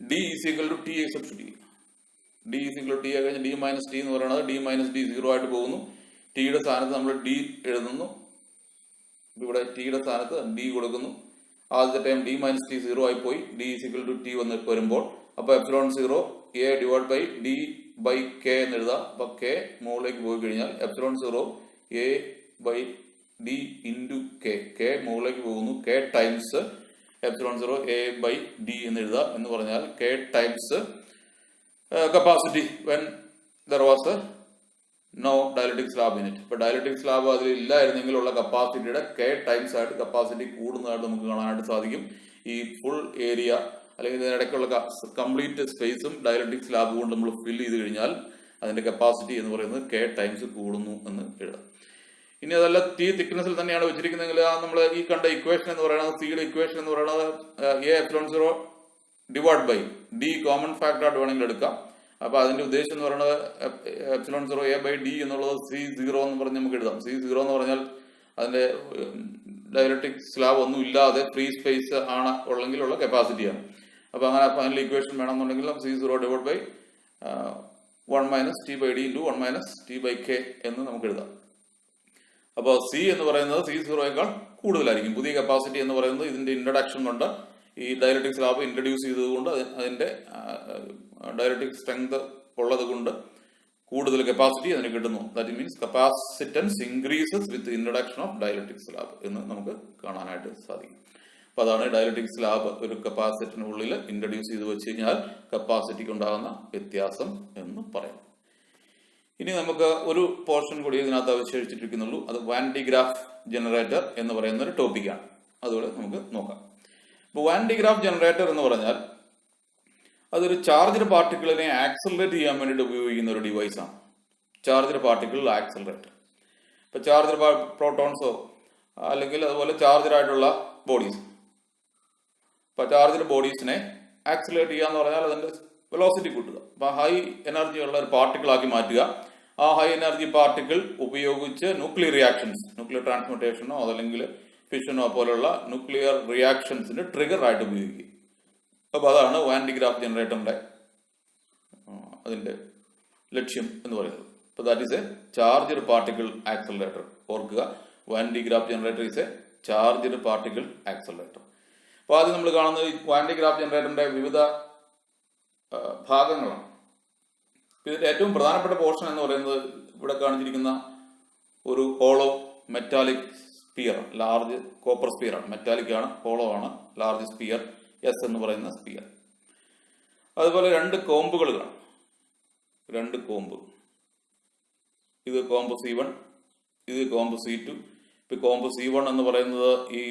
Speaker 1: D is equal to T substitute ചെയ്യുക. D is equal to T കഴിഞ്ഞാൽ D minus T എന്ന് പറയുന്നത് D minus D 0 ആയിട്ട് പോകുന്നു. ടിയുടെ സ്ഥാനത്ത് നമ്മൾ D എഴുതുന്നു. ഇവിടെ ടിയുടെ സ്ഥാനത്ത് D കൊടുക്കുന്നു. ആദ്യത്തെ ടൈം D minus T 0 ആയി പോയി. D is equal to T വരുമ്പോൾ അപ്പൊ epsilon 0 A divide by D by K എന്ന് എഴുതാം. അപ്പൊ K മുകളിലേക്ക് പോയി കഴിഞ്ഞാൽ epsilon 0 A by D into K മുകളിലേക്ക് പോകുന്നു. K times epsilon 0 A by D എന്ന് എഴുതാം. എന്ന് പറഞ്ഞാൽ K times capacity when there was no dielectric slab in it. ഇപ്പൊ ഡയലക്ട്രിക് സ്ലാബ് അതിൽ ഇല്ലായിരുന്നെങ്കിൽ ഉള്ള കപ്പാസിറ്റിയുടെ K ടൈംസ് ആയിട്ട് കപ്പാസിറ്റി കൂടുന്നതായിട്ട് നമുക്ക് കാണാനായിട്ട് സാധിക്കും. ഈ ഫുൾ ഏരിയ അല്ലെങ്കിൽ ഇതിനിടയ്ക്കുള്ള കംപ്ലീറ്റ് സ്പേസും ഡയലക്ട്രിക് സ്ലാബ് കൊണ്ട് നമ്മൾ ഫിൽ ചെയ്ത് കഴിഞ്ഞാൽ അതിന്റെ കപ്പാസിറ്റി എന്ന് പറയുന്നത് K ടൈംസ് കൂടുന്നു എന്ന് എഴുതാം. ഇനി അതല്ല T തിക്നെസ്സിൽ തന്നെയാണ് വെച്ചിരിക്കുന്നതെങ്കിൽ നമ്മൾ ഈ കണ്ട ഇക്വേഷൻ എന്ന് പറയുന്നത് സിയുടെ ഇക്വേഷൻ എന്ന് പറയുന്നത് A epsilon 0 divide by D common factor ആയിട്ട് വേണമെങ്കിൽ എടുക്കാം. അപ്പൊ അതിന്റെ ഉദ്ദേശം എന്ന് പറയുന്നത് എപ്സിലോൺ 0 A ബൈ D എന്നുള്ളത് C0 എന്ന് പറഞ്ഞ് നമുക്ക് എഴുതാം. C0 എന്ന് പറഞ്ഞാൽ അതിന്റെ ഡയലക്ട്രിക് സ്ലാബ് ഒന്നും ഇല്ലാതെ ഫ്രീ സ്പേസ് ആണ് ഉള്ള കപ്പാസിറ്റിയാണ്. അപ്പൊ അങ്ങനെ ഫൈനൽ ഇക്വേഷൻ വേണമെന്നുണ്ടെങ്കിൽ C0 divide by 1 minus T by D into 1 minus T by K എന്ന് നമുക്ക് എഴുതാം. അപ്പോൾ സി എന്ന് പറയുന്നത് സി സീറോയേക്കാൾ കൂടുതലായിരിക്കും. പുതിയ കപ്പാസിറ്റി എന്ന് പറയുന്നത് ഇതിന്റെ ഇൻട്രഡക്ഷൻ കൊണ്ട് ഈ ഡയലക്ട്രിക് സ്ലാബ് ഇൻട്രൊഡ്യൂസ് ചെയ്തതുകൊണ്ട് അതിന്റെ ഡയലക്ട്രിക് സ്ട്രെങ്ത് ഉള്ളത് കൊണ്ട് കൂടുതൽ കപ്പാസിറ്റി അതിന് കിട്ടുന്നു. That means capacitance increases with introduction of dielectric slab എന്ന് നമുക്ക് കാണാനായിട്ട് സാധിക്കും. അപ്പൊ അതാണ് ഡയലക്ട്രിക് സ്ലാബ് ഒരു കപ്പാസിറ്ററിനുള്ളിൽ ഇൻട്രൊഡ്യൂസ് ചെയ്ത് വെച്ച് കഴിഞ്ഞാൽ കപ്പാസിറ്റിക്ക് ഉണ്ടാകുന്ന വ്യത്യാസം എന്ന് പറയുന്നത്. ഇനി നമുക്ക് ഒരു പോർഷൻ കൂടി ഇതിനകത്ത് അവശേഷിച്ചിരിക്കുന്നുള്ളൂ. അത് വാൻഡി ഗ്രാഫ് ജനറേറ്റർ എന്ന് പറയുന്ന ഒരു ടോപ്പിക്കാണ്. അതുപോലെ നമുക്ക് നോക്കാം. ഇപ്പോൾ വാൻഡി ഗ്രാഫ് ജനറേറ്റർ എന്ന് പറഞ്ഞാൽ അതൊരു ചാർജ്ഡ് പാർട്ടിക്കിളിനെ ആക്സലറേറ്റ് ചെയ്യാൻ വേണ്ടിയിട്ട് ഉപയോഗിക്കുന്ന ഒരു ഡിവൈസാണ്. Charged particle accelerator. ഇപ്പൊ ചാർജ്ഡ് പ്രോട്ടോൺസോ അല്ലെങ്കിൽ അതുപോലെ ചാർജ്ഡ് ആയിട്ടുള്ള ബോഡീസ്, ഇപ്പൊ ചാർജ്ഡ് ബോഡീസിനെ ആക്സലറേറ്റ് ചെയ്യുക എന്ന് പറഞ്ഞാൽ അതിന്റെ വെലോസിറ്റി കൂട്ടുക. അപ്പൊ ഹൈ എനർജി ഉള്ള ഒരു പാർട്ടിക്കിൾ ആക്കി മാറ്റുക. ആ ഹൈ എനർജി പാർട്ടിക്കിൾ ഉപയോഗിച്ച് ന്യൂക്ലിയർ റിയാക്ഷൻസ്, ന്യൂക്ലിയർ ട്രാൻസ്മുട്ടേഷനോ അതല്ലെങ്കിൽ ഫിഷനോ പോലുള്ള ന്യൂക്ലിയർ റിയാക്ഷൻസിന്റെ ട്രിഗർ ആയിട്ട് ഉപയോഗിക്കുക. അപ്പൊ അതാണ് വാൻഡി ഗ്രാഫ് ജനറേറ്ററിന്റെ അതിന്റെ ലക്ഷ്യം എന്ന് പറയുന്നത്. അപ്പൊ that is a charged particle accelerator. ഓർക്കുക, Van de Graaff generator is a charged particle accelerator. അപ്പൊ ആദ്യം നമ്മൾ കാണുന്നത് വാൻഡി ഗ്രാഫ് ജനറേറ്ററിന്റെ വിവിധ ഭാഗങ്ങളാണ്. ഇതിന്റെ ഏറ്റവും പ്രധാനപ്പെട്ട പോർഷൻ എന്ന് പറയുന്നത് ഇവിടെ കാണിച്ചിരിക്കുന്ന ഒരു hollow metallic sphere, large copper sphere ആണ്. മെറ്റാലിക് ആണ്, ഹോളോ ആണ്, ലാർജ് സ്പിയർ എസ് എന്ന് പറയുന്ന സ്പിയർ. അതുപോലെ രണ്ട് കോമ്പുകൾ കാണും, രണ്ട് കോമ്പ്. ഇത് കോമ്പ് C1, ഇത് കോമ്പ് C2. ഇപ്പൊ കോമ്പ് C1 എന്ന് പറയുന്നത് ഈ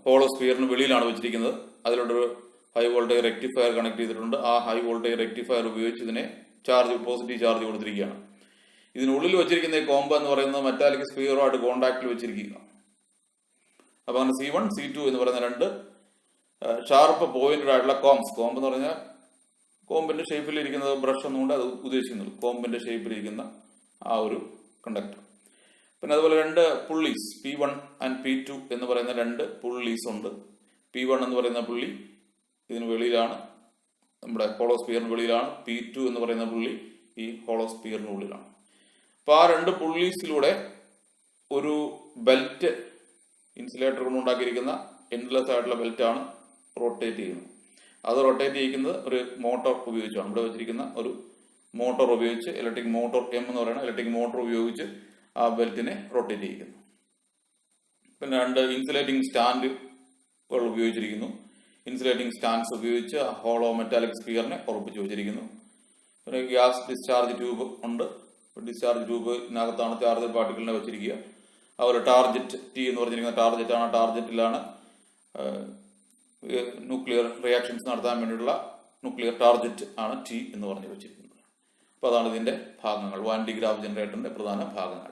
Speaker 1: ഹോളോ സ്പിയറിന് വെളിയിലാണ് വെച്ചിരിക്കുന്നത്. അതിലോട്ടൊരു ഹൈ വോൾട്ടേജ് റെക്ടിഫയർ കണക്ട് ചെയ്തിട്ടുണ്ട്. ആ ഹൈ വോൾട്ടേജ് റെക്ടിഫയർ ഉപയോഗിച്ച് ഇതിനെ പോസിറ്റീവ് ചാർജ് കൊടുത്തിരിക്കുകയാണ്. ഇതിനുള്ളിൽ വെച്ചിരിക്കുന്ന ഈ കോമ്പ് എന്ന് പറയുന്നത് മെറ്റാലിക് സ്പിയറുമായിട്ട് കോണ്ടാക്റ്റിൽ വെച്ചിരിക്കുക. അപ്പൊ അങ്ങനെ C1, C2 എന്ന് പറയുന്ന രണ്ട് ഷാർപ്പ് പോയിന്റഡ് ആയിട്ടുള്ള കോമ്പ് എന്ന് പറഞ്ഞാൽ കോമ്പിന്റെ ഷേപ്പിലിരിക്കുന്നത് ബ്രഷ് ഒന്നുകൊണ്ട് അത് ഉദ്ദേശിക്കുന്നുള്ളൂ. കോമ്പിന്റെ ഷേപ്പിലിരിക്കുന്ന ആ ഒരു കണ്ടക്ടർ. പിന്നെ അതുപോലെ രണ്ട് പുള്ളീസ് P1 ആൻഡ് P2 എന്ന് പറയുന്ന രണ്ട് പുള്ളീസ് ഉണ്ട്. P1 എന്ന് പറയുന്ന പുള്ളി ഇതിന് വെളിയിലാണ്, നമ്മുടെ ഹോളോ സ്പിയറിന് വെളിയിലാണ്. P2 എന്ന് പറയുന്ന പുള്ളി ഈ ഹോളോ സ്പിയറിന് ഉള്ളിലാണ്. അപ്പൊ ആ രണ്ട് പുള്ളീസിലൂടെ ഒരു ബെൽറ്റ്, ഇൻസുലേറ്റർ കൊണ്ട് ഉണ്ടാക്കിയിരിക്കുന്ന എൻഡ്ലെസ് ആയിട്ടുള്ള ബെൽറ്റാണ് റൊട്ടേറ്റ് ചെയ്യുന്നത്. അത് റൊട്ടേറ്റ് ചെയ്യിക്കുന്നത് ഒരു മോട്ടോർ ഉപയോഗിച്ചാണ്. ഇവിടെ വെച്ചിരിക്കുന്ന ഒരു മോട്ടോർ ഉപയോഗിച്ച്, ഇലക്ട്രിക് മോട്ടോർ M എന്ന് പറയുന്ന ഇലക്ട്രിക് മോട്ടോർ ഉപയോഗിച്ച് ആ ബെൽറ്റിനെ റൊട്ടേറ്റ് ചെയ്യിക്കുന്നു. പിന്നെ രണ്ട് ഇൻസുലേറ്റിംഗ് സ്റ്റാൻഡുകൾ ഉപയോഗിച്ചിരിക്കുന്നു. ഇൻസുലേറ്റിംഗ് സ്റ്റാൻഡ്സ് ഉപയോഗിച്ച് ഹോളോ മെറ്റാലിക് സ്പിയറിനെ ഉറപ്പിച്ച് വെച്ചിരിക്കുന്നു. പിന്നെ ഗ്യാസ് ഡിസ്ചാർജ് ട്യൂബ് ഉണ്ട്. ഡിസ്ചാർജ് ട്യൂബിനകത്താണ് ചാർജ് പാർട്ടിക്കിളിനെ വെച്ചിരിക്കുക. അതുപോലെ ടാർജറ്റ് T എന്ന് പറഞ്ഞിരിക്കുന്ന ടാർജറ്റാണ്. ടാർജറ്റിലാണ് ന്യൂക്ലിയർ റിയാക്ഷൻസ് നടത്താൻ വേണ്ടിയിട്ടുള്ള ന്യൂക്ലിയർ ടാർജറ്റ് ആണ് T എന്ന് പറഞ്ഞു വെച്ചിരിക്കുന്നത്. അപ്പൊ അതാണ് ഇതിന്റെ ഭാഗങ്ങൾ, വാൻഡി ഗ്രാഫ് ജനറേറ്ററിന്റെ പ്രധാന ഭാഗങ്ങൾ.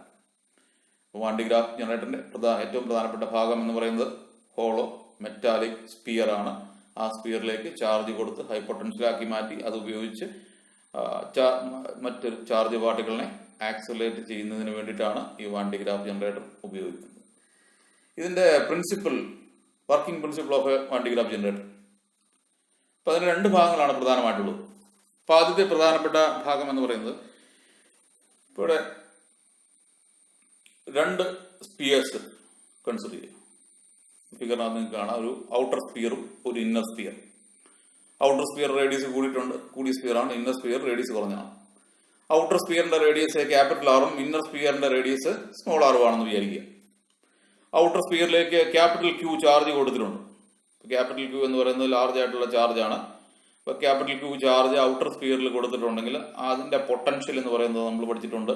Speaker 1: വാൻഡി ഗ്രാഫ് ജനറേറ്ററിന്റെ ഏറ്റവും പ്രധാനപ്പെട്ട ഭാഗം എന്ന് പറയുന്നത് ഹോളോ മെറ്റാലിക് സ്പിയർ ആണ്. ആ സ്പിയറിലേക്ക് ചാർജ് കൊടുത്ത് ഹൈ പൊട്ടൻഷ്യലാക്കി മാറ്റി അത് ഉപയോഗിച്ച് മറ്റൊരു ചാർജ് പാർട്ടിക്കിളിനെ ആക്സലറേറ്റ് ചെയ്യുന്നതിന് വേണ്ടിയിട്ടാണ് ഈ വാൻഡി ഗ്രാഫ് ജനറേറ്റർ ഉപയോഗിക്കുന്നത്. ഇതിന്റെ working principle of A Van de Graaff generator. അപ്പൊ അതിന് രണ്ട് ഭാഗങ്ങളാണ് പ്രധാനമായിട്ടുള്ളത്. അപ്പൊ ആദ്യത്തെ പ്രധാനപ്പെട്ട ഭാഗം എന്ന് പറയുന്നത് ഇവിടെ രണ്ട് സ്പിയേഴ്സ് കൺസിഡർ ചെയ്യുക. ഫിഗറിനകത്ത് നിങ്ങൾക്ക് കാണാം ഒരു ഔട്ടർ സ്പിയറും ഒരു inner sphere. Outer sphere radius കൂടിയ സ്പിയർ ആണ്, ഇന്നർ സ്പിയർ റേഡിയസ് കുറഞ്ഞാണ്. ഔട്ടർ സ്പിയറിന്റെ റേഡിയസ് ക്യാപിറ്റൽ ആറും ഇന്നർ സ്പിയറിന്റെ റേഡിയസ് സ്മോൾ ആറും ആണെന്ന് വിചാരിക്കുക. ഔട്ടർ സ്പിയറിലേക്ക് ക്യാപിറ്റൽ Q ചാർജ് കൊടുത്തിട്ടുണ്ട്. ക്യാപിറ്റൽ Q എന്ന് പറയുന്നത് ലാർജ് ആയിട്ടുള്ള ചാർജ് ആണ്. അപ്പൊ ക്യാപിറ്റൽ Q ചാർജ് ഔട്ടർ സ്പിയറിൽ കൊടുത്തിട്ടുണ്ടെങ്കിൽ അതിന്റെ പൊട്ടൻഷ്യൽ എന്ന് പറയുന്നത് നമ്മൾ പഠിച്ചിട്ടുണ്ട്.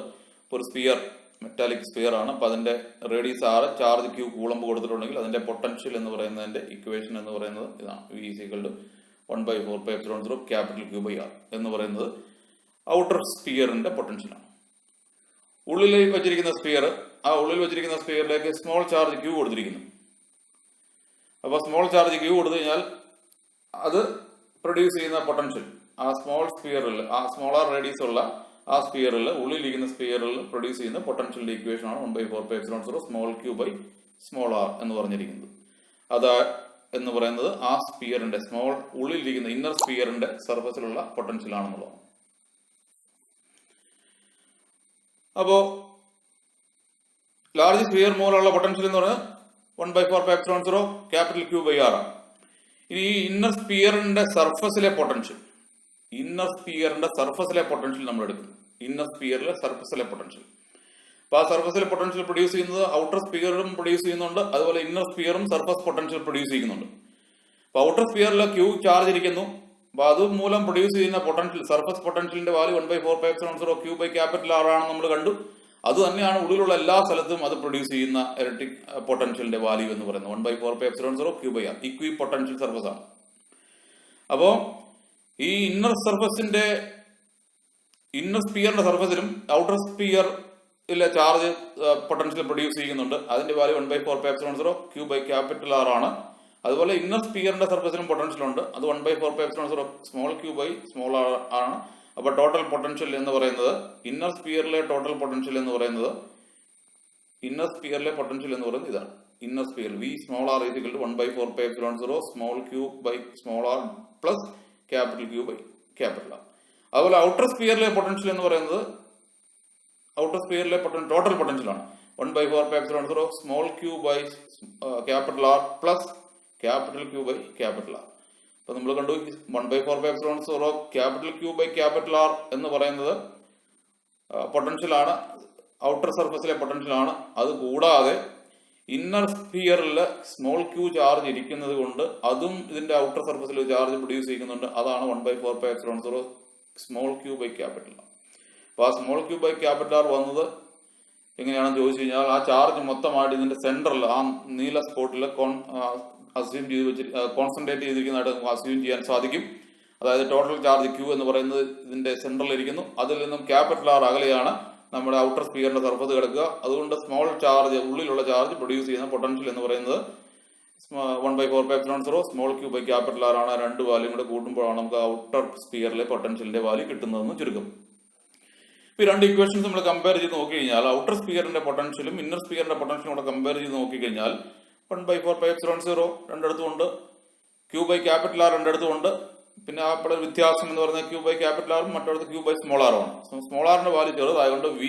Speaker 1: ഒരു സ്പിയർ മെറ്റാലിക് സ്പിയർ ആണ്. അപ്പൊ അതിന്റെ റേഡിയസ് 6, ചാർജ് Q കൂളമ്പ് കൊടുത്തിട്ടുണ്ടെങ്കിൽ അതിന്റെ പൊട്ടൻഷ്യൽ എന്ന് പറയുന്നതിന്റെ ഇക്വേഷൻ എന്ന് പറയുന്നത് ഇതാണ്. V 1/4πε0 ക്യാപിറ്റൽ Q/R എന്ന് പറയുന്നത് ഔട്ടർ സ്പിയറിന്റെ പൊട്ടൻഷ്യലാണ്. ഉള്ളിൽ വെച്ചിരിക്കുന്ന സ്പിയർ, ആ ഉള്ളിൽ വെച്ചിരിക്കുന്ന സ്പിയറിലേക്ക് സ്മോൾ ചാർജ് Q കൊടുത്തിരിക്കുന്നു. അപ്പൊ സ്മോൾ ചാർജ് Q കൊടുത്തു കഴിഞ്ഞാൽ അത് പ്രൊഡ്യൂസ് ചെയ്യുന്ന പൊട്ടൻഷ്യൽ ആ സ്മോൾ സ്പിയറിൽ, ആ സ്മോളർ റേഡിയസ് ഉള്ള ആ സ്പിയറിൽ, ഉള്ളിലിരിക്കുന്ന സ്പിയറിൽ പ്രൊഡ്യൂസ് ചെയ്യുന്ന പൊട്ടൻഷ്യലിന്റെ ഇക്വേഷൻ ആണ് 1/4πε0 സ്മോൾ Q/r എന്ന് പറഞ്ഞിരിക്കുന്നത്. അത് എന്ന് പറയുന്നത് ആ സ്പിയറിന്റെ ഉള്ളിലിരിക്കുന്ന ഇന്നർ സ്പിയറിന്റെ സർഫസിലുള്ള പൊട്ടൻഷ്യൽ ആണെന്നുള്ളതാണ്. അപ്പോൾ ലാർജ് സ്ഫിയർ മൂലമുള്ള പൊട്ടൻഷ്യൽ എന്ന് പറഞ്ഞാൽ 1/4πε0 ക്യാപിറ്റൽ Q ബൈ R ആണ്. ഇനി ഈ ഇന്നർ സ്പിയറിന്റെ സർഫസിലെ പൊട്ടൻഷ്യൽ നമ്മൾ എടുക്കുന്നു. ഇന്നർ സ്പിയറിലെ സർഫസിലെ പൊട്ടൻഷ്യൽ. അപ്പൊ ആ സർഫസിലെ പൊട്ടൻഷ്യൽ പ്രൊഡ്യൂസ് ചെയ്യുന്നത് ഔട്ടർ സ്പിയറും പ്രൊഡ്യൂസ് ചെയ്യുന്നുണ്ട്, അതുപോലെ ഇന്നർ സ്പിയറും സർഫസ് പൊട്ടൻഷ്യൽ പ്രൊഡ്യൂസ് ചെയ്യുന്നുണ്ട്. അപ്പൊ ഔട്ടർ സ്പിയറിൽ Q ചാർജ് ഇരിക്കുന്നു. അപ്പൊ അത് മൂലം പ്രൊഡ്യൂസ് ചെയ്യുന്ന പൊട്ടൻഷ്യൽ, സർഫസ് പൊട്ടൻഷ്യലിന്റെ value 1/4πε0 Q by capital R ആണ് നമ്മൾ കണ്ടു. അത് തന്നെയാണ് ഉള്ളിലുള്ള എല്ലാ സ്ഥലത്തും അത് പ്രൊഡ്യൂസ് ചെയ്യുന്ന ഇലക്ട്രിക് പൊട്ടൻഷ്യലിന്റെ വാല്യൂ എന്ന് പറയുന്നത് 1/4πε0 Q by R. Equipotential surface ആണ്. അപ്പോ ഈ ഇന്നർ സ്പിയറിന്റെ സർഫസിലും ഔട്ടർ സ്പിയറിലെ ചാർജ് പൊട്ടൻഷ്യൽ പ്രൊഡ്യൂസ് ചെയ്യുന്നുണ്ട്. അതിന്റെ value 1/4πε0 Q by capital R ആണ്. അതുപോലെ ഇന്നർ സ്പിയറിന്റെ സർഫസിലും പൊട്ടൻഷ്യൽ ഉണ്ട്. അത് 1/4πε0 small Q by small R ആണ്. അപ്പൊ ടോട്ടൽ പൊട്ടൻഷ്യൽ എന്ന് പറയുന്നത് ഇന്നർ സ്പിയറിലെ പൊട്ടൻഷ്യൽ എന്ന് പറയുന്നത് ഇതാണ്. Inner sphere V small r equal to 1/4πε0 small Q by small r plus capital Q by capital R. അതുപോലെ ഔട്ടർ സ്പിയറിലെ പൊട്ടൻഷ്യൽ എന്ന് പറയുന്നത് ടോട്ടൽ പൊട്ടൻഷ്യൽ ആണ്. 1/4πε0 small Q by capital R plus capital Q by capital R. അപ്പൊ നമ്മൾ കണ്ടു 1/4πε0 capital Q by capital R എന്ന് പറയുന്നത് പൊട്ടൻഷ്യൽ ആണ്, ഔട്ടർ സർഫസിലെ പൊട്ടൻഷ്യൽ ആണ്. അത് കൂടാതെ ഇന്നർ സ്പിയറിൽ സ്മോൾ Q ചാർജ് ഇരിക്കുന്നത് കൊണ്ട് അതും ഇതിന്റെ ഔട്ടർ സർഫസിൽ ചാർജ് പ്രൊഡ്യൂസ് ചെയ്യുന്നുണ്ട്. അതാണ് 1/4πε0 small Q by capital R. അപ്പൊ ആ small Q by capital R വന്നത് എങ്ങനെയാണെന്ന് ചോദിച്ചു കഴിഞ്ഞാൽ ആ ചാർജ് മൊത്തമായിട്ട് ഇതിന്റെ സെന്ററിൽ ആ നീല സ്പോട്ടിൽ അസ്യൂം ചെയ്ത് കോൺസെൻട്രേറ്റ് ചെയ്തിരിക്കുന്നതായിട്ട് നമുക്ക് അസ്യൂം ചെയ്യാൻ സാധിക്കും. അതായത് ടോട്ടൽ ചാർജ് Q എന്ന് പറയുന്നത് ഇതിന്റെ സെന്ററിൽ ഇരിക്കുന്നു. അതിൽ നിന്നും ക്യാപിറ്റൽ R അകലെയാണ് നമ്മുടെ ഔട്ടർ സ്പിയറിന്റെ സർഫസ് കിടക്കുക. അതുകൊണ്ട് സ്മോൾ ചാർജ്, ഉള്ളിലുള്ള ചാർജ് പ്രൊഡ്യൂസ് ചെയ്യുന്ന പൊട്ടൻഷ്യൽ എന്ന് പറയുന്നത് 1/4πε0 small Q by capital R ആണ്. രണ്ട് വാല്യൂ കൂടെ കൂട്ടുമ്പോഴാണ് നമുക്ക് ഔട്ടർ സ്പിയറിലെ പൊട്ടൻഷ്യലിന്റെ വാല്യൂ കിട്ടുന്നതെന്ന് ചുരുക്കം. ഈ രണ്ട് ഇക്വേഷൻസ് നമ്മൾ കമ്പയർ ചെയ്ത് നോക്കിക്കഴിഞ്ഞാൽ ഔട്ടർ സ്പിയറിന്റെ പൊട്ടൻഷ്യലും ഇന്നർ സ്പിയറിന്റെ പൊട്ടൻഷ്യലും കൂടെ കമ്പയർ ചെയ്ത് നോക്കിക്കഴിഞ്ഞാൽ 1/4πε0 രണ്ടിടത്തും ഉണ്ട്, Q ബൈ ക്യാപിറ്റൽ R രണ്ടിടത്തും ഉണ്ട്. പിന്നെ അവിടെ വ്യത്യാസം എന്ന് പറയുന്നത് Q ബൈ ക്യാപിറ്റൽ ആറും മറ്റൊരു Q ബൈ സ്മോൾ ആറും ആണ്. സ്മോൾ ആറിന്റെ വാല്യൂ ചെറുതായതുകൊണ്ട് V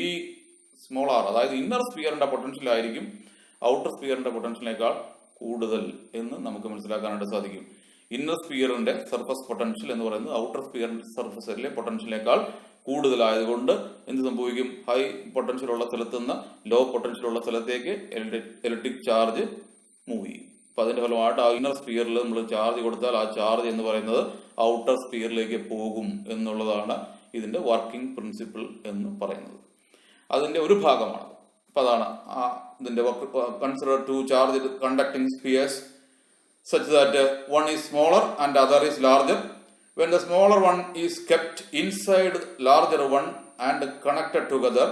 Speaker 1: സ്മോൾ ആർ, അതായത് ഇന്നർ സ്പിയറിന്റെ പൊട്ടൻഷ്യൽ ആയിരിക്കും ഔട്ടർ സ്പിയറിന്റെ പൊട്ടൻഷ്യലിനേക്കാൾ കൂടുതൽ എന്ന് നമുക്ക് മനസ്സിലാക്കാനായിട്ട് സാധിക്കും. ഇന്നർ സ്പിയറിന്റെ സർഫസ് പൊട്ടൻഷ്യൽ എന്ന് പറയുന്നത് ഔട്ടർ സ്പിയറിന്റെ സർഫസിലെ പൊട്ടൻഷ്യലിനേക്കാൾ കൂടുതലായതുകൊണ്ട് എന്ത് സംഭവിക്കും? ഹൈ പൊട്ടൻഷ്യൽ ഉള്ള സ്ഥലത്ത് നിന്ന് ലോ പൊട്ടൻഷ്യൽ ഉള്ള സ്ഥലത്തേക്ക് ഇലക്ട്രിക് ചാർജ് മൂവ് ചെയ്യും. അപ്പൊ അതിന്റെ ഫലമായിട്ട് ആ ഇന്നർ സ്പിയറിൽ നമ്മൾ ചാർജ് കൊടുത്താൽ ആ ചാർജ് എന്ന് പറയുന്നത് ഔട്ടർ സ്പിയറിലേക്ക് പോകും എന്നുള്ളതാണ് ഇതിന്റെ വർക്കിംഗ് പ്രിൻസിപ്പിൾ എന്ന് പറയുന്നത്. അതിന്റെ ഒരു ഭാഗമാണ്. അപ്പൊ അതാണ് ഇതിന്റെ consider two charge conducting spheres such that one is smaller and other is larger. When the smaller one is kept inside larger one and connected together,